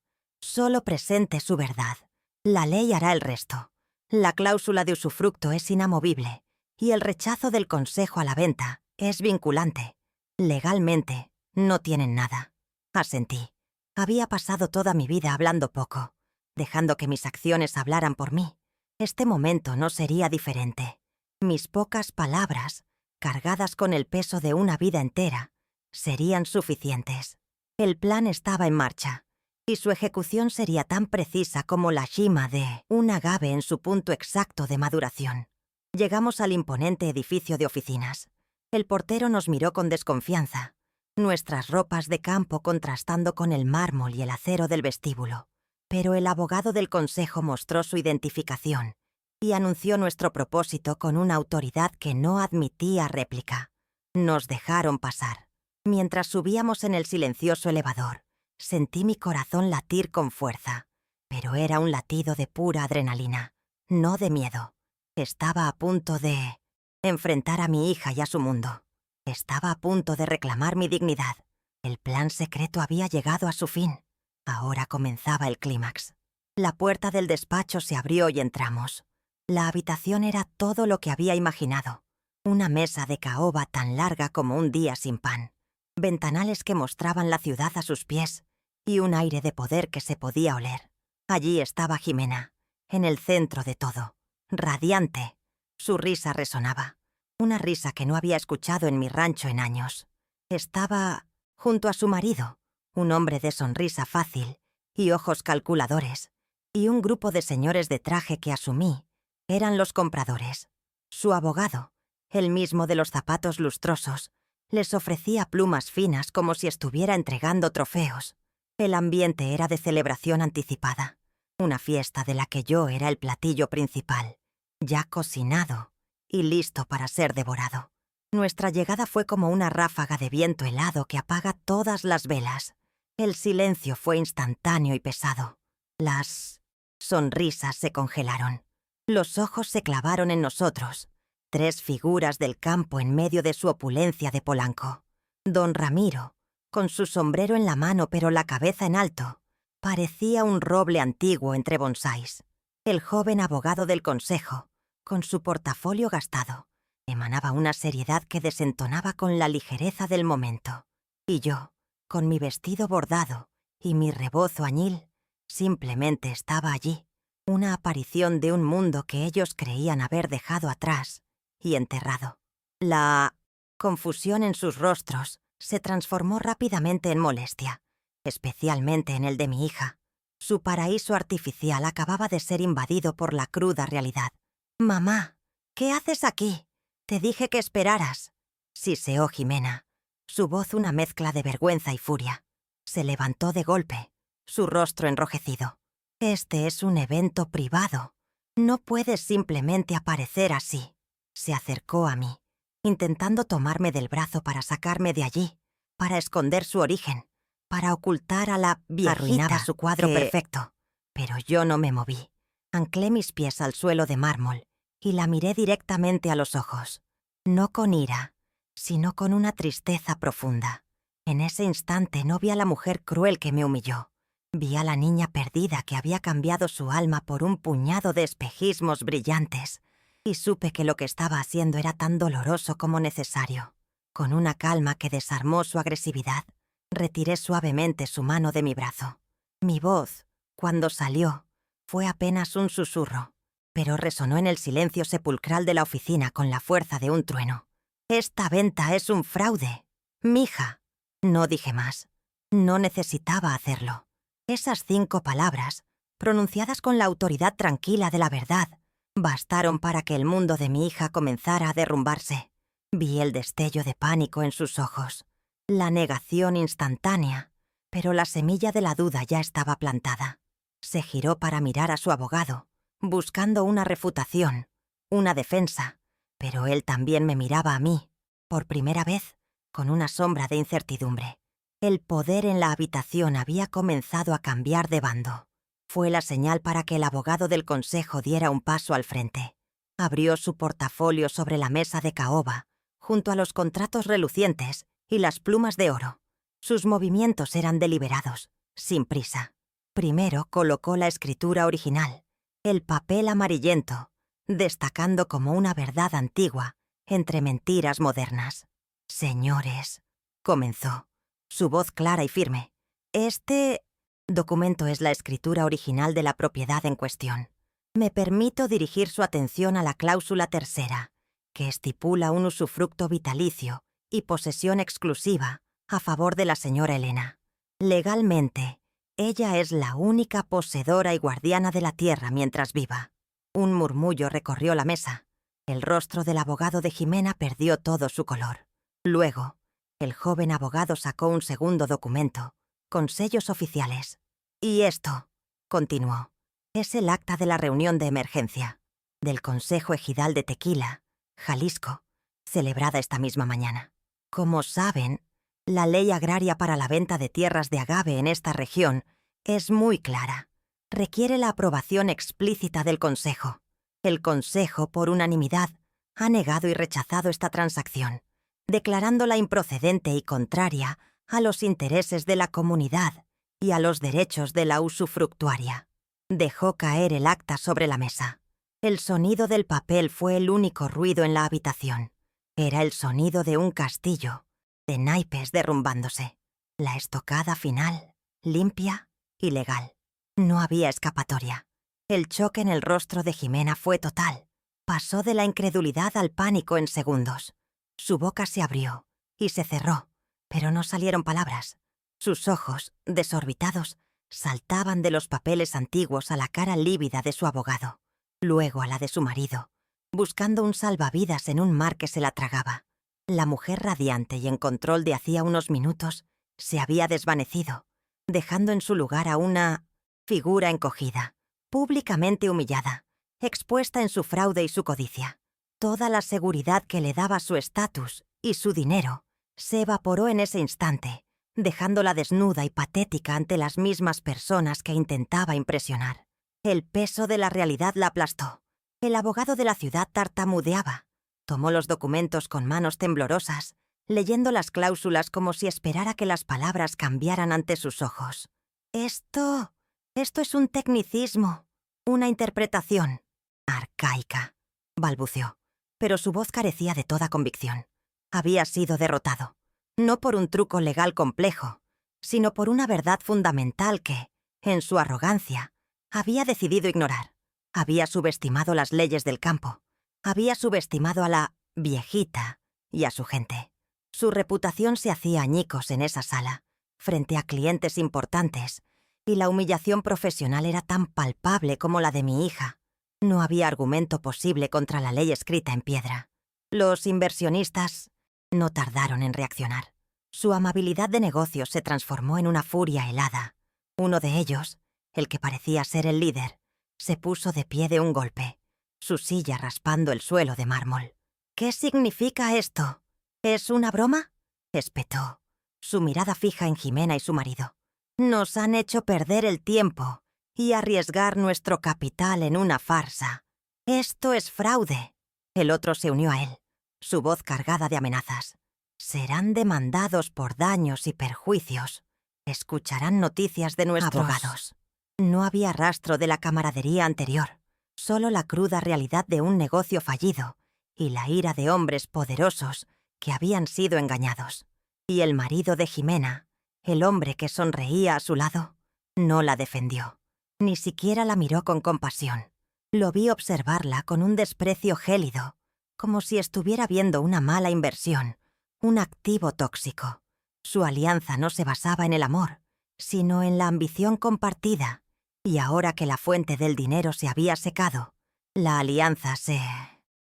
«Solo presente su verdad. La ley hará el resto. La cláusula de usufructo es inamovible y el rechazo del consejo a la venta es vinculante. Legalmente, no tienen nada». Asentí. Había pasado toda mi vida hablando poco, dejando que mis acciones hablaran por mí. Este momento no sería diferente. Mis pocas palabras, cargadas con el peso de una vida entera, serían suficientes. El plan estaba en marcha, y su ejecución sería tan precisa como la cima de un agave en su punto exacto de maduración. Llegamos al imponente edificio de oficinas. El portero nos miró con desconfianza, nuestras ropas de campo contrastando con el mármol y el acero del vestíbulo. Pero el abogado del consejo mostró su identificación y anunció nuestro propósito con una autoridad que no admitía réplica. Nos dejaron pasar. Mientras subíamos en el silencioso elevador, sentí mi corazón latir con fuerza, pero era un latido de pura adrenalina, no de miedo. Estaba a punto de enfrentar a mi hija y a su mundo. Estaba a punto de reclamar mi dignidad. El plan secreto había llegado a su fin. Ahora comenzaba el clímax. La puerta del despacho se abrió y entramos. La habitación era todo lo que había imaginado. Una mesa de caoba tan larga como un día sin pan. Ventanales que mostraban la ciudad a sus pies y un aire de poder que se podía oler. Allí estaba Jimena, en el centro de todo, radiante. Su risa resonaba, una risa que no había escuchado en mi rancho en años. Estaba junto a su marido, un hombre de sonrisa fácil y ojos calculadores, y un grupo de señores de traje que asumí eran los compradores. Su abogado, el mismo de los zapatos lustrosos, les ofrecía plumas finas como si estuviera entregando trofeos. El ambiente era de celebración anticipada, una fiesta de la que yo era el platillo principal, ya cocinado y listo para ser devorado. Nuestra llegada fue como una ráfaga de viento helado que apaga todas las velas. El silencio fue instantáneo y pesado. Las sonrisas se congelaron. Los ojos se clavaron en nosotros. 3 figuras del campo en medio de su opulencia de Polanco. Don Ramiro, con su sombrero en la mano pero la cabeza en alto, parecía un roble antiguo entre bonsáis. El joven abogado del consejo, con su portafolio gastado, emanaba una seriedad que desentonaba con la ligereza del momento. Y yo, con mi vestido bordado y mi rebozo añil, simplemente estaba allí, una aparición de un mundo que ellos creían haber dejado atrás y enterrado. La confusión en sus rostros se transformó rápidamente en molestia, especialmente en el de mi hija. Su paraíso artificial acababa de ser invadido por la cruda realidad. «Mamá, ¿qué haces aquí? Te dije que esperaras», siseó Jimena, su voz una mezcla de vergüenza y furia. Se levantó de golpe, su rostro enrojecido. «Este es un evento privado. No puedes simplemente aparecer así». Se acercó a mí, intentando tomarme del brazo para sacarme de allí, para esconder su origen, para ocultar a la viejita. Arruinaba su cuadro perfecto. Pero yo no me moví. Anclé mis pies al suelo de mármol y la miré directamente a los ojos. No con ira, sino con una tristeza profunda. En ese instante no vi a la mujer cruel que me humilló. Vi a la niña perdida que había cambiado su alma por un puñado de espejismos brillantes, y supe que lo que estaba haciendo era tan doloroso como necesario. Con una calma que desarmó su agresividad, retiré suavemente su mano de mi brazo. Mi voz, cuando salió, fue apenas un susurro, pero resonó en el silencio sepulcral de la oficina con la fuerza de un trueno. «Esta venta es un fraude. Mija». No dije más. No necesitaba hacerlo. Esas 5 palabras, pronunciadas con la autoridad tranquila de la verdad, bastaron para que el mundo de mi hija comenzara a derrumbarse. Vi el destello de pánico en sus ojos, la negación instantánea, pero la semilla de la duda ya estaba plantada. Se giró para mirar a su abogado, buscando una refutación, una defensa, pero él también me miraba a mí, por primera vez, con una sombra de incertidumbre. El poder en la habitación había comenzado a cambiar de bando. Fue la señal para que el abogado del consejo diera un paso al frente. Abrió su portafolio sobre la mesa de caoba, junto a los contratos relucientes y las plumas de oro. Sus movimientos eran deliberados, sin prisa. Primero colocó la escritura original, el papel amarillento, destacando como una verdad antigua entre mentiras modernas. «Señores», comenzó, su voz clara y firme, «este documento es la escritura original de la propiedad en cuestión. Me permito dirigir su atención a la cláusula tercera, que estipula un usufructo vitalicio y posesión exclusiva a favor de la señora Elena. Legalmente, ella es la única poseedora y guardiana de la tierra mientras viva». Un murmullo recorrió la mesa. El rostro del abogado de Jimena perdió todo su color. Luego, el joven abogado sacó un segundo documento, con sellos oficiales. «Y esto», continuó, «es el acta de la reunión de emergencia del Consejo Ejidal de Tequila, Jalisco, celebrada esta misma mañana. Como saben, la ley agraria para la venta de tierras de agave en esta región es muy clara. Requiere la aprobación explícita del Consejo. El Consejo, por unanimidad, ha negado y rechazado esta transacción, declarándola improcedente y contraria a los intereses de la comunidad y a los derechos de la usufructuaria». Dejó caer el acta sobre la mesa. El sonido del papel fue el único ruido en la habitación. Era el sonido de un castillo, de naipes derrumbándose. La estocada final, limpia y legal. No había escapatoria. El choque en el rostro de Jimena fue total. Pasó de la incredulidad al pánico en segundos. Su boca se abrió y se cerró, pero no salieron palabras. Sus ojos, desorbitados, saltaban de los papeles antiguos a la cara lívida de su abogado, luego a la de su marido, buscando un salvavidas en un mar que se la tragaba. La mujer radiante y en control de hacía unos minutos se había desvanecido, dejando en su lugar a una figura encogida, públicamente humillada, expuesta en su fraude y su codicia. Toda la seguridad que le daba su estatus y su dinero se evaporó en ese instante, dejándola desnuda y patética ante las mismas personas que intentaba impresionar. El peso de la realidad la aplastó. El abogado de la ciudad tartamudeaba. Tomó los documentos con manos temblorosas, leyendo las cláusulas como si esperara que las palabras cambiaran ante sus ojos. Esto es un tecnicismo, una interpretación arcaica», balbuceó, pero su voz carecía de toda convicción. Había sido derrotado, no por un truco legal complejo, sino por una verdad fundamental que, en su arrogancia, había decidido ignorar. Había subestimado las leyes del campo. Había subestimado a la viejita y a su gente. Su reputación se hacía añicos en esa sala, frente a clientes importantes, y la humillación profesional era tan palpable como la de mi hija. No había argumento posible contra la ley escrita en piedra. Los inversionistas no tardaron en reaccionar. Su amabilidad de negocios se transformó en una furia helada. Uno de ellos, el que parecía ser el líder, se puso de pie de un golpe, su silla raspando el suelo de mármol. «¿Qué significa esto? ¿Es una broma?», espetó, su mirada fija en Jimena y su marido. «Nos han hecho perder el tiempo y arriesgar nuestro capital en una farsa. Esto es fraude». El otro se unió a él, su voz cargada de amenazas. «Serán demandados por daños y perjuicios. Escucharán noticias de nuestros abogados». No había rastro de la camaradería anterior, solo la cruda realidad de un negocio fallido y la ira de hombres poderosos que habían sido engañados. Y el marido de Jimena, el hombre que sonreía a su lado, no la defendió. Ni siquiera la miró con compasión. Lo vi observarla con un desprecio gélido, como si estuviera viendo una mala inversión, un activo tóxico. Su alianza no se basaba en el amor, sino en la ambición compartida. Y ahora que la fuente del dinero se había secado, la alianza se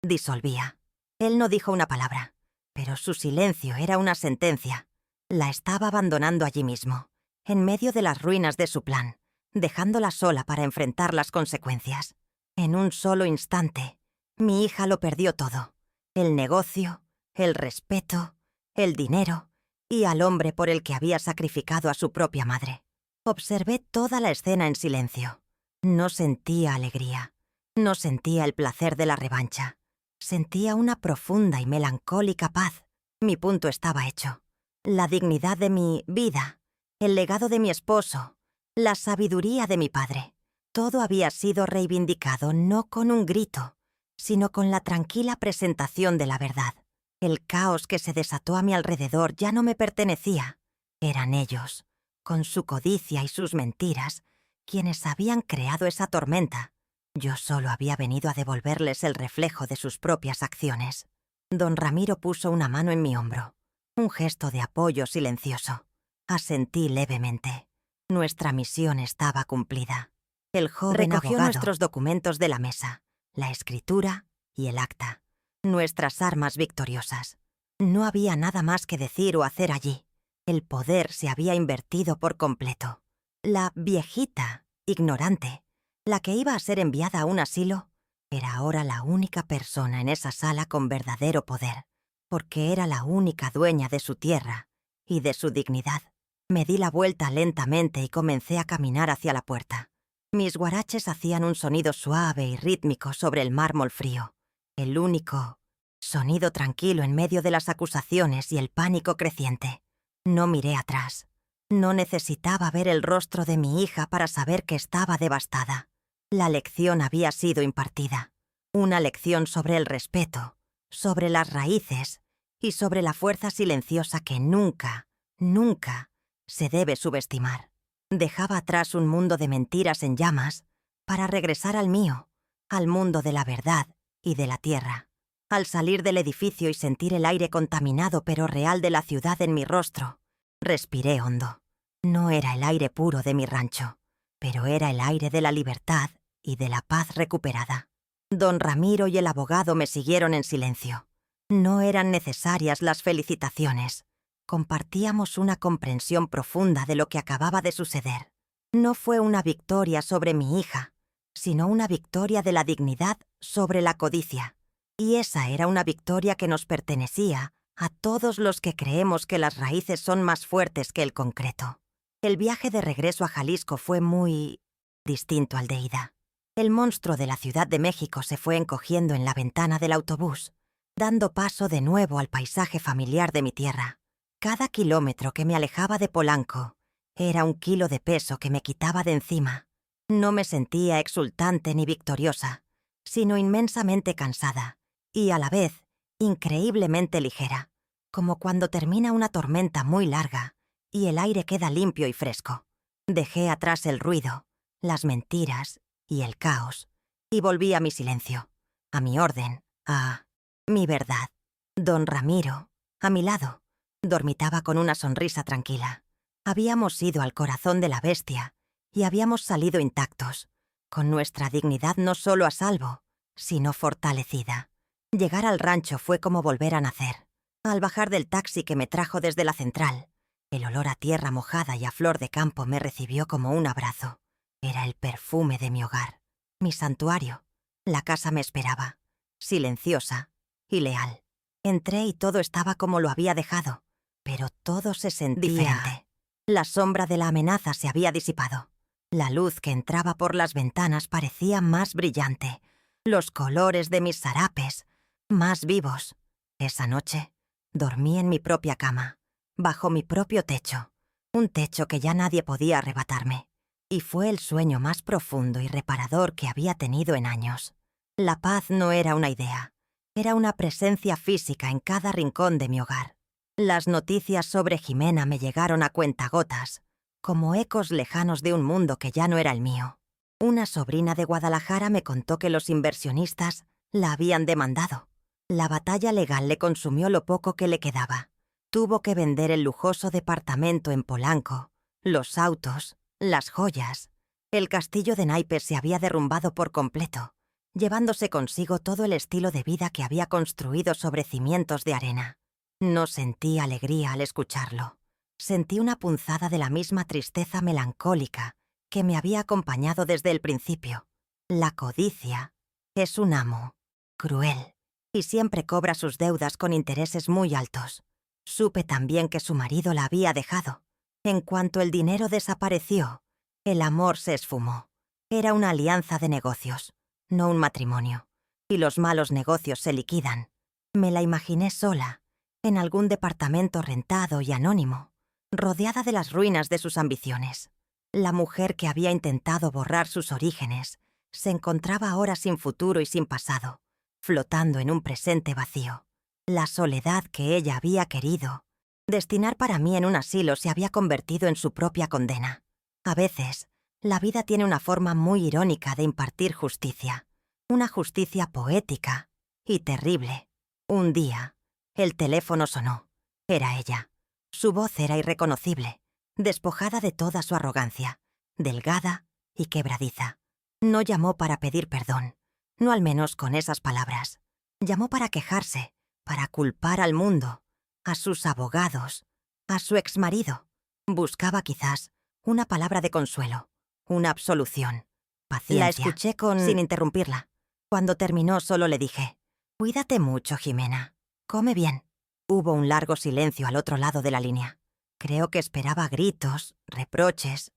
disolvía. Él no dijo una palabra, pero su silencio era una sentencia. La estaba abandonando allí mismo, en medio de las ruinas de su plan, dejándola sola para enfrentar las consecuencias. En un solo instante, mi hija lo perdió todo: el negocio, el respeto, el dinero y al hombre por el que había sacrificado a su propia madre. Observé toda la escena en silencio. No sentía alegría. No sentía el placer de la revancha. Sentía una profunda y melancólica paz. Mi punto estaba hecho. La dignidad de mi vida, el legado de mi esposo, la sabiduría de mi padre. Todo había sido reivindicado no con un grito, sino con la tranquila presentación de la verdad. El caos que se desató a mi alrededor ya no me pertenecía. Eran ellos, con su codicia y sus mentiras, quienes habían creado esa tormenta. Yo solo había venido a devolverles el reflejo de sus propias acciones. Don Ramiro puso una mano en mi hombro, un gesto de apoyo silencioso. Asentí levemente. Nuestra misión estaba cumplida. El joven recogió nuestros documentos de la mesa, la escritura y el acta, nuestras armas victoriosas. No había nada más que decir o hacer allí. El poder se había invertido por completo. La viejita, ignorante, la que iba a ser enviada a un asilo, era ahora la única persona en esa sala con verdadero poder, porque era la única dueña de su tierra y de su dignidad. Me di la vuelta lentamente y comencé a caminar hacia la puerta. Mis guaraches hacían un sonido suave y rítmico sobre el mármol frío, el único sonido tranquilo en medio de las acusaciones y el pánico creciente. No miré atrás. No necesitaba ver el rostro de mi hija para saber que estaba devastada. La lección había sido impartida. Una lección sobre el respeto, sobre las raíces y sobre la fuerza silenciosa que nunca, nunca se debe subestimar. Dejaba atrás un mundo de mentiras en llamas para regresar al mío, al mundo de la verdad y de la tierra. Al salir del edificio y sentir el aire contaminado pero real de la ciudad en mi rostro, respiré hondo. No era el aire puro de mi rancho, pero era el aire de la libertad y de la paz recuperada. Don Ramiro y el abogado me siguieron en silencio. No eran necesarias las felicitaciones. Compartíamos una comprensión profunda de lo que acababa de suceder. No fue una victoria sobre mi hija, sino una victoria de la dignidad sobre la codicia. Y esa era una victoria que nos pertenecía a todos los que creemos que las raíces son más fuertes que el concreto. El viaje de regreso a Jalisco fue muy distinto al de ida. El monstruo de la Ciudad de México se fue encogiendo en la ventana del autobús, dando paso de nuevo al paisaje familiar de mi tierra. Cada kilómetro que me alejaba de Polanco era un kilo de peso que me quitaba de encima. No me sentía exultante ni victoriosa, sino inmensamente cansada y, a la vez, increíblemente ligera, como cuando termina una tormenta muy larga y el aire queda limpio y fresco. Dejé atrás el ruido, las mentiras y el caos, Y volví a mi silencio, a mi orden, a mi verdad. Don Ramiro, a mi lado, dormitaba con una sonrisa tranquila. Habíamos ido al corazón de la bestia y habíamos salido intactos, con nuestra dignidad no solo a salvo, sino fortalecida. Llegar al rancho fue como volver a nacer. Al bajar del taxi que me trajo desde la central, el olor a tierra mojada y a flor de campo me recibió como un abrazo. Era el perfume de mi hogar, mi santuario. La casa me esperaba, silenciosa y leal. Entré y todo estaba como lo había dejado, pero todo se sentía diferente. La sombra de la amenaza se había disipado. La luz que entraba por las ventanas parecía más brillante. Los colores de mis sarapes, más vivos. Esa noche, dormí en mi propia cama, bajo mi propio techo. Un techo que ya nadie podía arrebatarme. Y fue el sueño más profundo y reparador que había tenido en años. La paz no era una idea. Era una presencia física en cada rincón de mi hogar. Las noticias sobre Jimena me llegaron a cuentagotas, como ecos lejanos de un mundo que ya no era el mío. Una sobrina de Guadalajara me contó que los inversionistas la habían demandado. La batalla legal le consumió lo poco que le quedaba. Tuvo que vender el lujoso departamento en Polanco, los autos, las joyas. El castillo de naipes se había derrumbado por completo, llevándose consigo todo el estilo de vida que había construido sobre cimientos de arena. No sentí alegría al escucharlo. Sentí una punzada de la misma tristeza melancólica que me había acompañado desde el principio. La codicia es un amo cruel y siempre cobra sus deudas con intereses muy altos. Supe también que su marido la había dejado. En cuanto el dinero desapareció, el amor se esfumó. Era una alianza de negocios, no un matrimonio. Y los malos negocios se liquidan. Me la imaginé sola, en algún departamento rentado y anónimo, rodeada de las ruinas de sus ambiciones. La mujer que había intentado borrar sus orígenes se encontraba ahora sin futuro y sin pasado, flotando en un presente vacío. La soledad que ella había querido destinar para mí en un asilo se había convertido en su propia condena. A veces, la vida tiene una forma muy irónica de impartir justicia, una justicia poética y terrible. Un día, el teléfono sonó. Era ella. Su voz era irreconocible, despojada de toda su arrogancia, delgada y quebradiza. No llamó para pedir perdón, no al menos con esas palabras. Llamó para quejarse, para culpar al mundo, a sus abogados, a su exmarido. Buscaba quizás una palabra de consuelo, una absolución. Paciencia. La escuché sin interrumpirla. Cuando terminó solo le dije: «Cuídate mucho, Jimena. Come bien». Hubo un largo silencio al otro lado de la línea. Creo que esperaba gritos, reproches,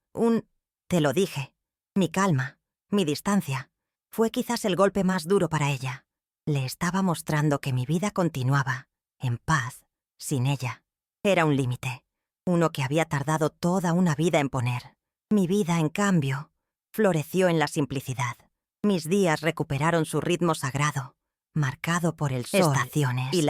«te lo dije». Mi calma, mi distancia, fue quizás el golpe más duro para ella. Le estaba mostrando que mi vida continuaba, en paz, sin ella. Era un límite, uno que había tardado toda una vida en poner. Mi vida, en cambio, floreció en la simplicidad. Mis días recuperaron su ritmo sagrado, marcado por el sol, estaciones y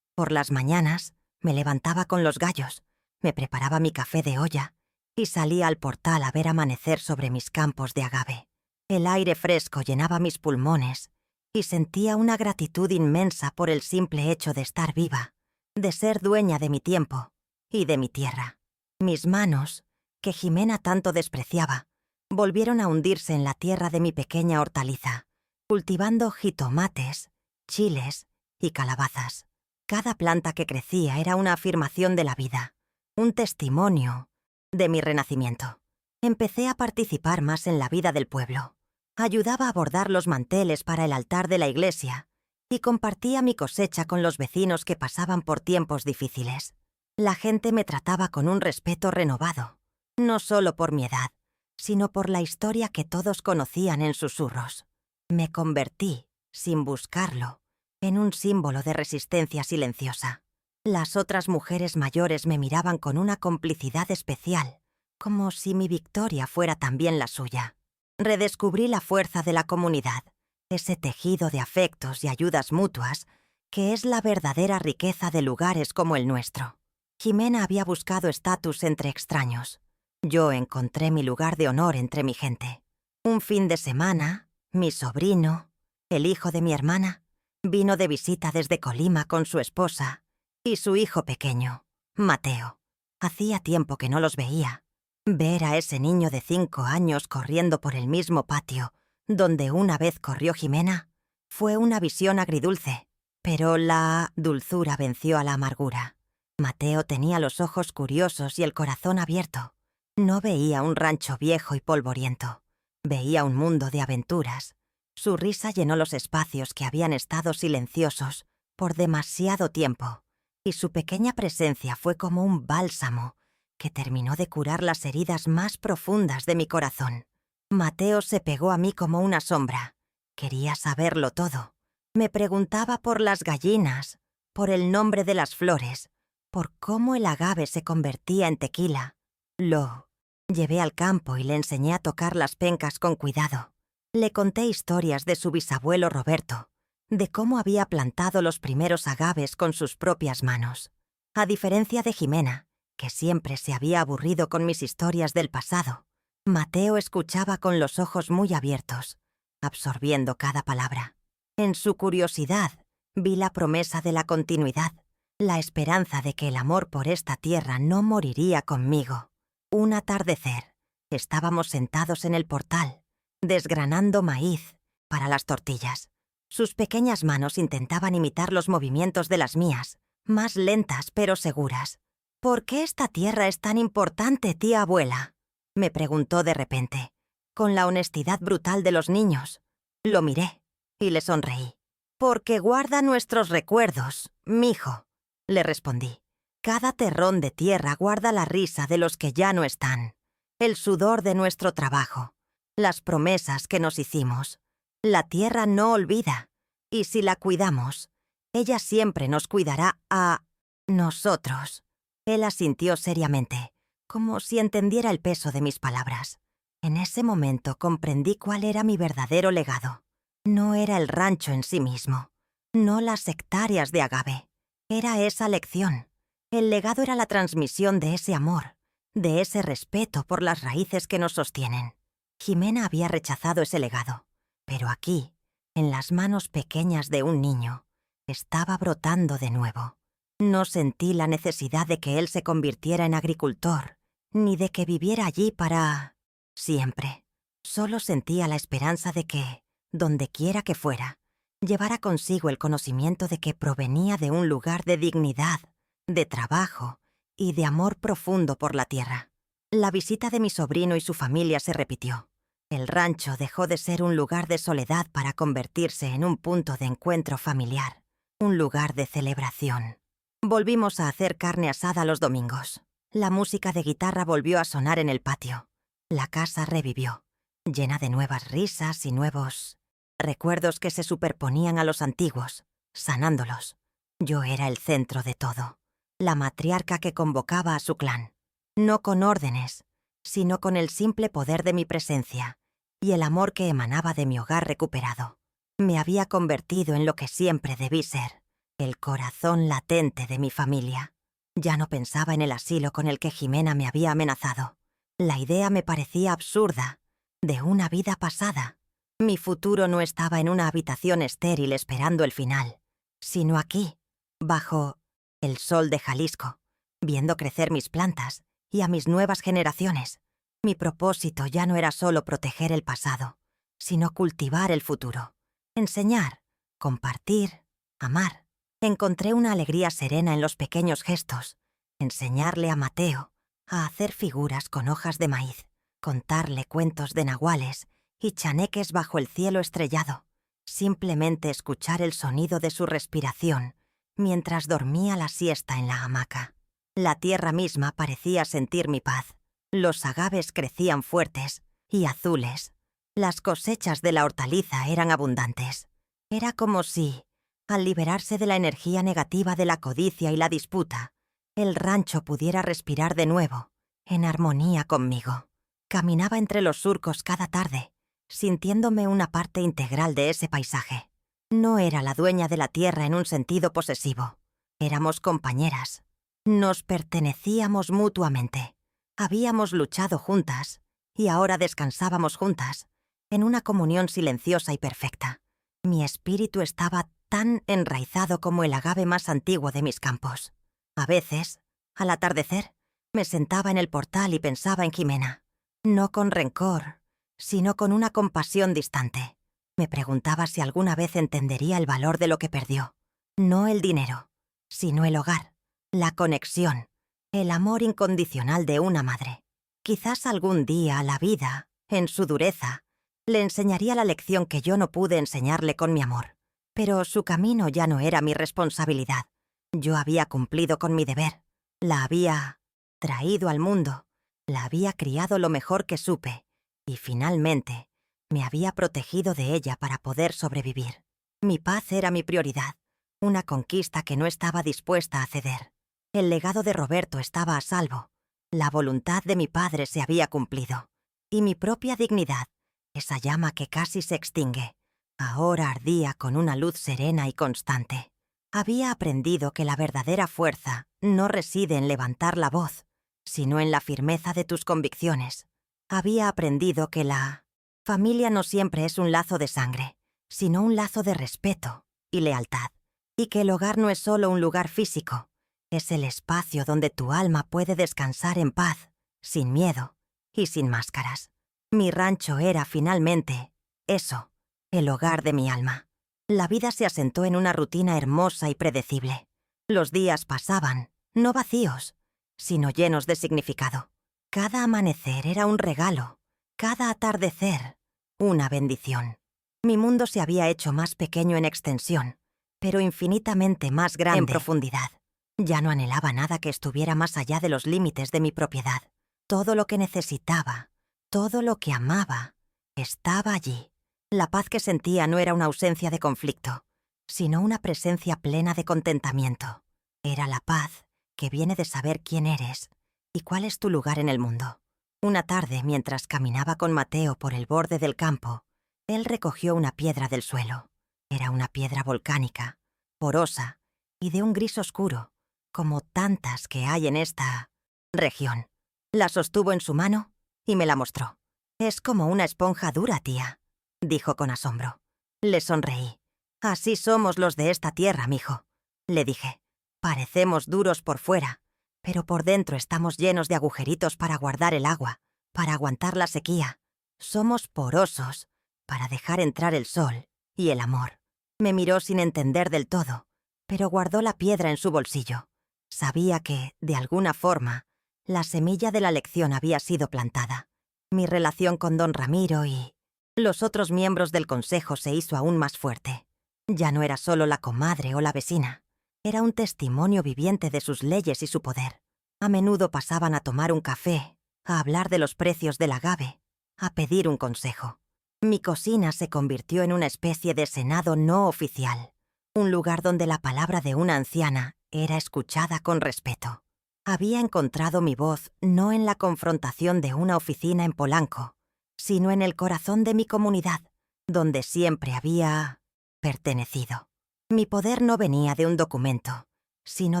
Por las mañanas me levantaba con los gallos, me preparaba mi café de olla y salía al portal a ver amanecer sobre mis campos de agave. El aire fresco llenaba mis pulmones y sentía una gratitud inmensa por el simple hecho de estar viva, de ser dueña de mi tiempo y de mi tierra. Mis manos, que Jimena tanto despreciaba, volvieron a hundirse en la tierra de mi pequeña hortaliza, cultivando jitomates, chiles y calabazas. Cada planta que crecía era una afirmación de la vida, un testimonio de mi renacimiento. Empecé a participar más en la vida del pueblo. Ayudaba a bordar los manteles para el altar de la iglesia y compartía mi cosecha con los vecinos que pasaban por tiempos difíciles. La gente me trataba con un respeto renovado, no solo por mi edad, sino por la historia que todos conocían en susurros. Me convertí, sin buscarlo, en un símbolo de resistencia silenciosa. Las otras mujeres mayores me miraban con una complicidad especial, como si mi victoria fuera también la suya. Redescubrí la fuerza de la comunidad, ese tejido de afectos y ayudas mutuas que es la verdadera riqueza de lugares como el nuestro. Jimena había buscado estatus entre extraños. Yo encontré mi lugar de honor entre mi gente. Un fin de semana, mi sobrino, el hijo de mi hermana, vino de visita desde Colima con su esposa y su hijo pequeño, Mateo. Hacía tiempo que no los veía. Ver a ese niño de 5 años corriendo por el mismo patio donde una vez corrió Jimena fue una visión agridulce, pero la dulzura venció a la amargura. Mateo tenía los ojos curiosos y el corazón abierto. No veía un rancho viejo y polvoriento. Veía un mundo de aventuras. Su risa llenó los espacios que habían estado silenciosos por demasiado tiempo, y su pequeña presencia fue como un bálsamo que terminó de curar las heridas más profundas de mi corazón. Mateo se pegó a mí como una sombra. Quería saberlo todo. Me preguntaba por las gallinas, por el nombre de las flores, por cómo el agave se convertía en tequila. Lo llevé al campo y le enseñé a tocar las pencas con cuidado. Le conté historias de su bisabuelo Roberto, de cómo había plantado los primeros agaves con sus propias manos. A diferencia de Jimena, que siempre se había aburrido con mis historias del pasado, Mateo escuchaba con los ojos muy abiertos, absorbiendo cada palabra. En su curiosidad, vi la promesa de la continuidad, la esperanza de que el amor por esta tierra no moriría conmigo. Un atardecer, estábamos sentados en el portal, desgranando maíz para las tortillas. Sus pequeñas manos intentaban imitar los movimientos de las mías, más lentas pero seguras. «¿Por qué esta tierra es tan importante, tía abuela?», me preguntó de repente, con la honestidad brutal de los niños. Lo miré y le sonreí. «Porque guarda nuestros recuerdos, mijo», le respondí. «Cada terrón de tierra guarda la risa de los que ya no están, el sudor de nuestro trabajo, las promesas que nos hicimos. La tierra no olvida, y si la cuidamos, ella siempre nos cuidará a nosotros». Él asintió seriamente, como si entendiera el peso de mis palabras. En ese momento comprendí cuál era mi verdadero legado. No era el rancho en sí mismo, no las hectáreas de agave. Era esa lección. El legado era la transmisión de ese amor, de ese respeto por las raíces que nos sostienen. Jimena había rechazado ese legado, pero aquí, en las manos pequeñas de un niño, estaba brotando de nuevo. No sentí la necesidad de que él se convirtiera en agricultor, ni de que viviera allí para siempre. Solo sentía la esperanza de que, dondequiera que fuera, llevara consigo el conocimiento de que provenía de un lugar de dignidad, de trabajo y de amor profundo por la tierra. La visita de mi sobrino y su familia se repitió. El rancho dejó de ser un lugar de soledad para convertirse en un punto de encuentro familiar, un lugar de celebración. Volvimos a hacer carne asada los domingos. La música de guitarra volvió a sonar en el patio. La casa revivió, llena de nuevas risas y nuevos recuerdos que se superponían a los antiguos, sanándolos. Yo era el centro de todo, la matriarca que convocaba a su clan, no con órdenes, sino con el simple poder de mi presencia y el amor que emanaba de mi hogar recuperado. Me había convertido en lo que siempre debí ser, el corazón latente de mi familia. Ya no pensaba en el asilo con el que Jimena me había amenazado. La idea me parecía absurda, de una vida pasada. Mi futuro no estaba en una habitación estéril esperando el final, sino aquí, bajo el sol de Jalisco, viendo crecer mis plantas y a mis nuevas generaciones. Mi propósito ya no era solo proteger el pasado, sino cultivar el futuro, enseñar, compartir, amar. Encontré una alegría serena en los pequeños gestos, enseñarle a Mateo a hacer figuras con hojas de maíz, contarle cuentos de nahuales y chaneques bajo el cielo estrellado, simplemente escuchar el sonido de su respiración mientras dormía la siesta en la hamaca. La tierra misma parecía sentir mi paz. Los agaves crecían fuertes y azules. Las cosechas de la hortaliza eran abundantes. Era como si, al liberarse de la energía negativa de la codicia y la disputa, el rancho pudiera respirar de nuevo, en armonía conmigo. Caminaba entre los surcos cada tarde, sintiéndome una parte integral de ese paisaje. No era la dueña de la tierra en un sentido posesivo. Éramos compañeras. Nos pertenecíamos mutuamente. Habíamos luchado juntas y ahora descansábamos juntas, en una comunión silenciosa y perfecta. Mi espíritu estaba tan enraizado como el agave más antiguo de mis campos. A veces, al atardecer, me sentaba en el portal y pensaba en Jimena, no con rencor, sino con una compasión distante. Me preguntaba si alguna vez entendería el valor de lo que perdió. No el dinero, sino el hogar, la conexión, el amor incondicional de una madre. Quizás algún día la vida, en su dureza, le enseñaría la lección que yo no pude enseñarle con mi amor. Pero su camino ya no era mi responsabilidad. Yo había cumplido con mi deber. La había traído al mundo. La había criado lo mejor que supe. Y finalmente, me había protegido de ella para poder sobrevivir. Mi paz era mi prioridad. Una conquista que no estaba dispuesta a ceder. El legado de Roberto estaba a salvo. La voluntad de mi padre se había cumplido. Y mi propia dignidad, esa llama que casi se extingue, ahora ardía con una luz serena y constante. Había aprendido que la verdadera fuerza no reside en levantar la voz, sino en la firmeza de tus convicciones. Había aprendido que la familia no siempre es un lazo de sangre, sino un lazo de respeto y lealtad. Y que el hogar no es solo un lugar físico, es el espacio donde tu alma puede descansar en paz, sin miedo y sin máscaras. Mi rancho era, finalmente, eso, el hogar de mi alma. La vida se asentó en una rutina hermosa y predecible. Los días pasaban, no vacíos, sino llenos de significado. Cada amanecer era un regalo, cada atardecer, una bendición. Mi mundo se había hecho más pequeño en extensión, pero infinitamente más grande en profundidad. Ya no anhelaba nada que estuviera más allá de los límites de mi propiedad. Todo lo que necesitaba, todo lo que amaba, estaba allí. La paz que sentía no era una ausencia de conflicto, sino una presencia plena de contentamiento. Era la paz que viene de saber quién eres y cuál es tu lugar en el mundo. Una tarde, mientras caminaba con Mateo por el borde del campo, él recogió una piedra del suelo. Era una piedra volcánica, porosa y de un gris oscuro, como tantas que hay en esta región. La sostuvo en su mano y me la mostró. «Es como una esponja dura, tía», dijo con asombro. Le sonreí. «Así somos los de esta tierra, mijo», le dije. «Parecemos duros por fuera, pero por dentro estamos llenos de agujeritos para guardar el agua, para aguantar la sequía. Somos porosos para dejar entrar el sol y el amor». Me miró sin entender del todo, pero guardó la piedra en su bolsillo. Sabía que, de alguna forma, la semilla de la lección había sido plantada. Mi relación con don Ramiro y los otros miembros del consejo se hizo aún más fuerte. Ya no era solo la comadre o la vecina. Era un testimonio viviente de sus leyes y su poder. A menudo pasaban a tomar un café, a hablar de los precios del agave, a pedir un consejo. Mi cocina se convirtió en una especie de senado no oficial, un lugar donde la palabra de una anciana era escuchada con respeto. Había encontrado mi voz no en la confrontación de una oficina en Polanco, sino en el corazón de mi comunidad, donde siempre había pertenecido. Mi poder no venía de un documento, sino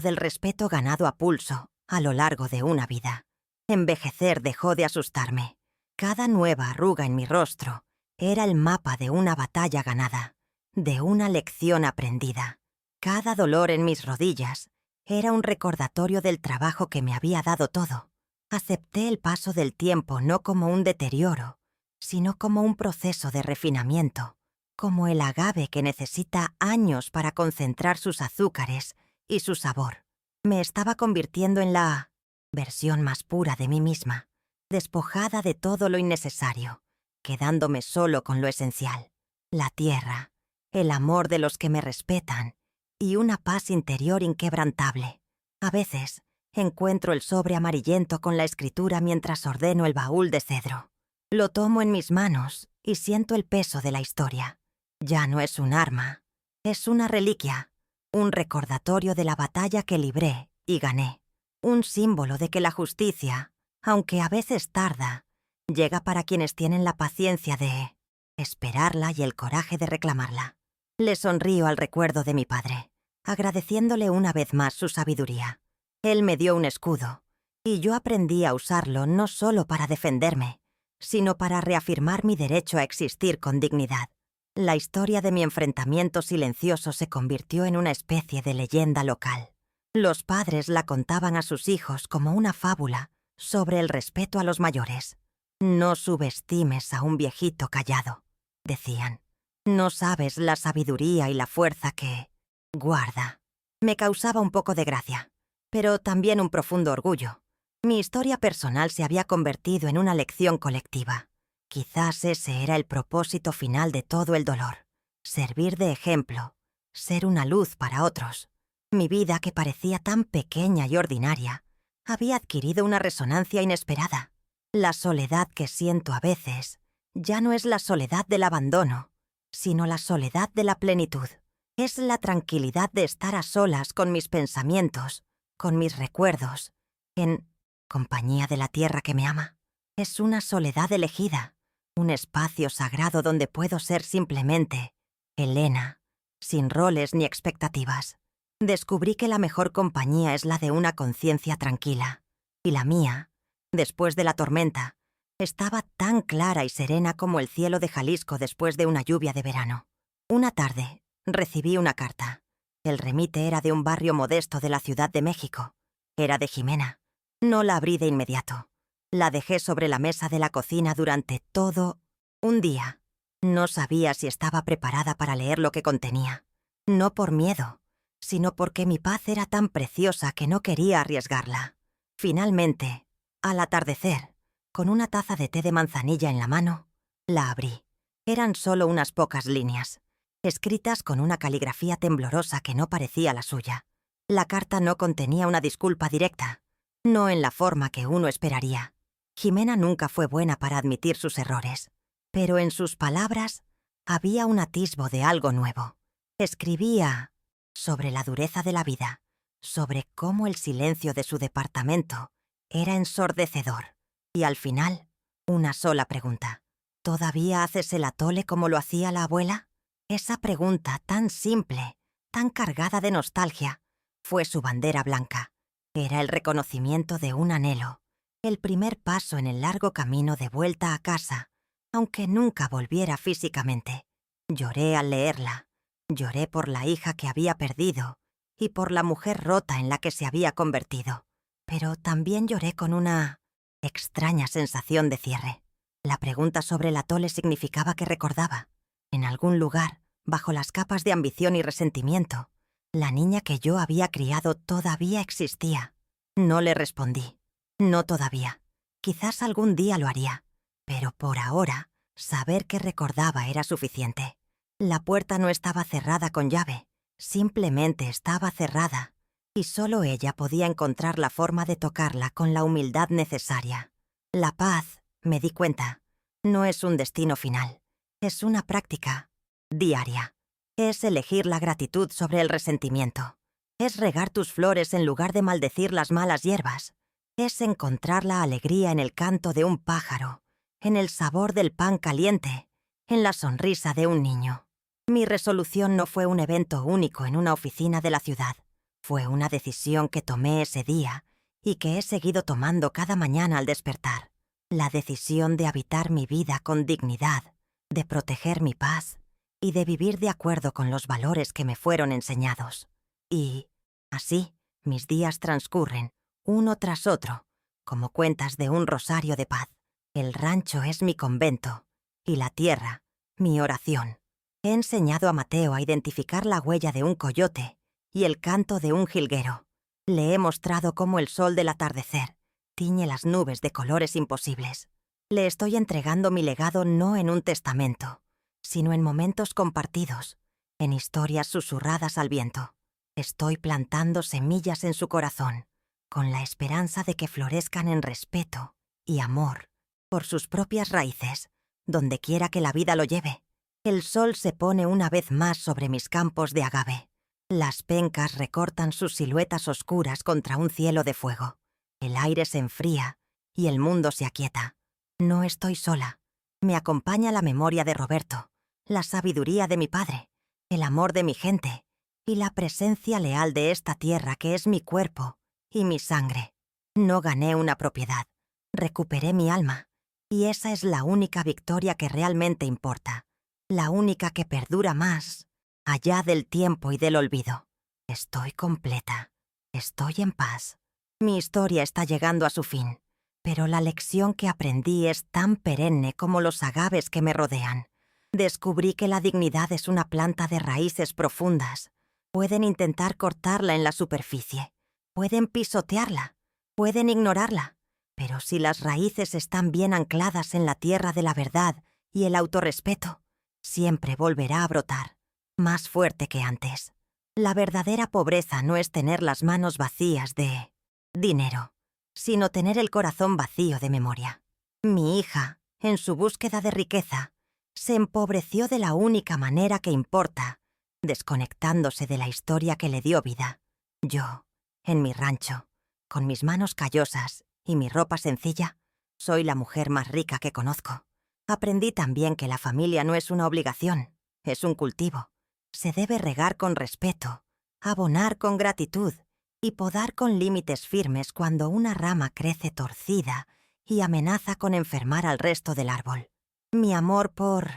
del respeto ganado a pulso a lo largo de una vida. Envejecer dejó de asustarme. Cada nueva arruga en mi rostro era el mapa de una batalla ganada, de una lección aprendida. Cada dolor en mis rodillas era un recordatorio del trabajo que me había dado todo. Acepté el paso del tiempo no como un deterioro, sino como un proceso de refinamiento, como el agave que necesita años para concentrar sus azúcares y su sabor. Me estaba convirtiendo en la versión más pura de mí misma, despojada de todo lo innecesario, quedándome solo con lo esencial: la tierra, el amor de los que me respetan y una paz interior inquebrantable. A veces encuentro el sobre amarillento con la escritura mientras ordeno el baúl de cedro. Lo tomo en mis manos y siento el peso de la historia. Ya no es un arma, es una reliquia, un recordatorio de la batalla que libré y gané, un símbolo de que la justicia, aunque a veces tarda, llega para quienes tienen la paciencia de esperarla y el coraje de reclamarla. Le sonrío al recuerdo de mi padre, agradeciéndole una vez más su sabiduría. Él me dio un escudo, y yo aprendí a usarlo no solo para defenderme, sino para reafirmar mi derecho a existir con dignidad. La historia de mi enfrentamiento silencioso se convirtió en una especie de leyenda local. Los padres la contaban a sus hijos como una fábula sobre el respeto a los mayores. No subestimes a un viejito callado, decían. No sabes la sabiduría y la fuerza que guarda. Me causaba un poco de gracia, pero también un profundo orgullo. Mi historia personal se había convertido en una lección colectiva. Quizás ese era el propósito final de todo el dolor. Servir de ejemplo, ser una luz para otros. Mi vida, que parecía tan pequeña y ordinaria, había adquirido una resonancia inesperada. La soledad que siento a veces ya no es la soledad del abandono, sino la soledad de la plenitud. Es la tranquilidad de estar a solas con mis pensamientos, con mis recuerdos, en compañía de la tierra que me ama. Es una soledad elegida, un espacio sagrado donde puedo ser simplemente Elena, sin roles ni expectativas. Descubrí que la mejor compañía es la de una conciencia tranquila, y la mía, después de la tormenta, estaba tan clara y serena como el cielo de Jalisco después de una lluvia de verano. Una tarde, recibí una carta. El remite era de un barrio modesto de la Ciudad de México. Era de Jimena. No la abrí de inmediato. La dejé sobre la mesa de la cocina durante todo un día. No sabía si estaba preparada para leer lo que contenía. No por miedo, sino porque mi paz era tan preciosa que no quería arriesgarla. Finalmente, al atardecer, con una taza de té de manzanilla en la mano, la abrí. Eran solo unas pocas líneas, escritas con una caligrafía temblorosa que no parecía la suya. La carta no contenía una disculpa directa, no en la forma que uno esperaría. Jimena nunca fue buena para admitir sus errores, pero en sus palabras había un atisbo de algo nuevo. Escribía sobre la dureza de la vida, sobre cómo el silencio de su departamento era ensordecedor, y al final, una sola pregunta. ¿Todavía haces el atole como lo hacía la abuela? Esa pregunta tan simple, tan cargada de nostalgia, fue su bandera blanca. Era el reconocimiento de un anhelo, el primer paso en el largo camino de vuelta a casa, aunque nunca volviera físicamente. Lloré al leerla. Lloré por la hija que había perdido y por la mujer rota en la que se había convertido. Pero también lloré con una extraña sensación de cierre. La pregunta sobre el atole significaba que recordaba, en algún lugar, bajo las capas de ambición y resentimiento, la niña que yo había criado todavía existía. No le respondí. No todavía. Quizás algún día lo haría. Pero por ahora, saber que recordaba era suficiente. La puerta no estaba cerrada con llave, simplemente estaba cerrada, y solo ella podía encontrar la forma de tocarla con la humildad necesaria. La paz, me di cuenta, no es un destino final, es una práctica diaria. Es elegir la gratitud sobre el resentimiento. Es regar tus flores en lugar de maldecir las malas hierbas. Es encontrar la alegría en el canto de un pájaro, en el sabor del pan caliente, en la sonrisa de un niño. Mi resolución no fue un evento único en una oficina de la ciudad. Fue una decisión que tomé ese día y que he seguido tomando cada mañana al despertar. La decisión de habitar mi vida con dignidad, de proteger mi paz y de vivir de acuerdo con los valores que me fueron enseñados. Y, así, mis días transcurren, uno tras otro, como cuentas de un rosario de paz. El rancho es mi convento y la tierra, mi oración. He enseñado a Mateo a identificar la huella de un coyote y el canto de un jilguero. Le he mostrado cómo el sol del atardecer tiñe las nubes de colores imposibles. Le estoy entregando mi legado no en un testamento, sino en momentos compartidos, en historias susurradas al viento. Estoy plantando semillas en su corazón, con la esperanza de que florezcan en respeto y amor por sus propias raíces, donde quiera que la vida lo lleve. El sol se pone una vez más sobre mis campos de agave. Las pencas recortan sus siluetas oscuras contra un cielo de fuego. El aire se enfría y el mundo se aquieta. No estoy sola. Me acompaña la memoria de Roberto, la sabiduría de mi padre, el amor de mi gente y la presencia leal de esta tierra que es mi cuerpo y mi sangre. No gané una propiedad. Recuperé mi alma Y esa es la única victoria que realmente importa, la única que perdura más, allá del tiempo y del olvido. Estoy completa, estoy en paz. Mi historia está llegando a su fin, pero la lección que aprendí es tan perenne como los agaves que me rodean. Descubrí que la dignidad es una planta de raíces profundas. Pueden intentar cortarla en la superficie, pueden pisotearla, pueden ignorarla, pero si las raíces están bien ancladas en la tierra de la verdad y el autorrespeto, siempre volverá a brotar, más fuerte que antes. La verdadera pobreza no es tener las manos vacías de dinero, sino tener el corazón vacío de memoria. Mi hija, en su búsqueda de riqueza, se empobreció de la única manera que importa, desconectándose de la historia que le dio vida. Yo, en mi rancho, con mis manos callosas y mi ropa sencilla, soy la mujer más rica que conozco. Aprendí también que la familia no es una obligación, es un cultivo. Se debe regar con respeto, abonar con gratitud y podar con límites firmes cuando una rama crece torcida y amenaza con enfermar al resto del árbol. Mi amor por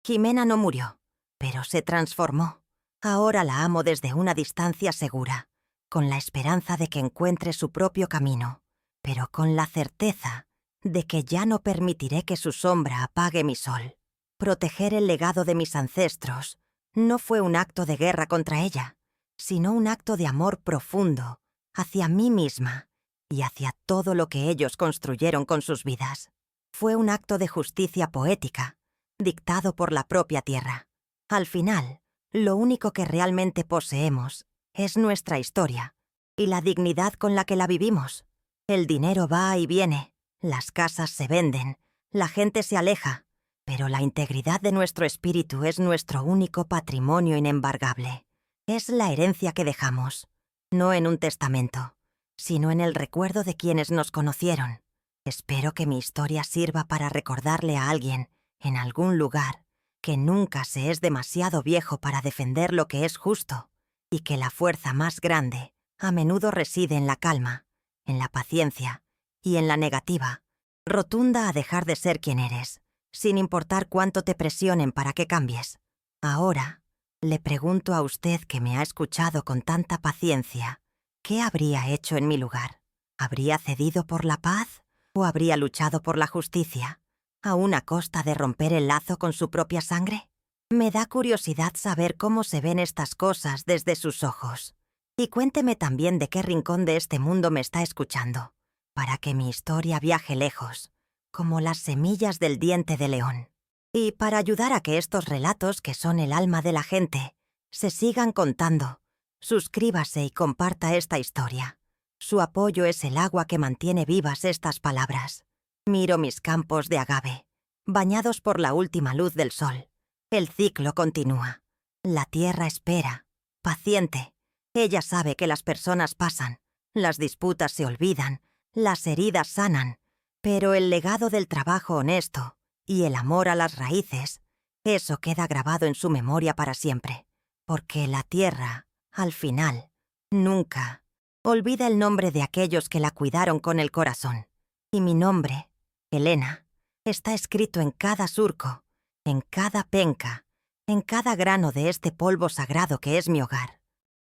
Jimena no murió, pero se transformó. Ahora la amo desde una distancia segura, con la esperanza de que encuentre su propio camino, pero con la certeza de que ya no permitiré que su sombra apague mi sol. Proteger el legado de mis ancestros no fue un acto de guerra contra ella, sino un acto de amor profundo hacia mí misma y hacia todo lo que ellos construyeron con sus vidas. Fue un acto de justicia poética, dictado por la propia tierra. Al final, lo único que realmente poseemos es nuestra historia y la dignidad con la que la vivimos. El dinero va y viene, las casas se venden, la gente se aleja, pero la integridad de nuestro espíritu es nuestro único patrimonio inembargable. Es la herencia que dejamos, no en un testamento, sino en el recuerdo de quienes nos conocieron. Espero que mi historia sirva para recordarle a alguien, en algún lugar, que nunca se es demasiado viejo para defender lo que es justo, y que la fuerza más grande a menudo reside en la calma, en la paciencia y en la negativa, rotunda a dejar de ser quien eres, sin importar cuánto te presionen para que cambies. Ahora, le pregunto a usted que me ha escuchado con tanta paciencia, ¿qué habría hecho en mi lugar? ¿Habría cedido por la paz o habría luchado por la justicia, aún a costa de romper el lazo con su propia sangre? Me da curiosidad saber cómo se ven estas cosas desde sus ojos. Y cuénteme también de qué rincón de este mundo me está escuchando, para que mi historia viaje lejos, como las semillas del diente de león. Y para ayudar a que estos relatos, que son el alma de la gente, se sigan contando, suscríbase y comparta esta historia. Su apoyo es el agua que mantiene vivas estas palabras. Miro mis campos de agave, bañados por la última luz del sol. El ciclo continúa. La tierra espera, paciente. Ella sabe que las personas pasan, las disputas se olvidan, las heridas sanan, pero el legado del trabajo honesto y el amor a las raíces, eso queda grabado en su memoria para siempre, porque la tierra, al final, nunca olvida el nombre de aquellos que la cuidaron con el corazón. Y mi nombre, Elena, está escrito en cada surco, en cada penca, en cada grano de este polvo sagrado que es mi hogar.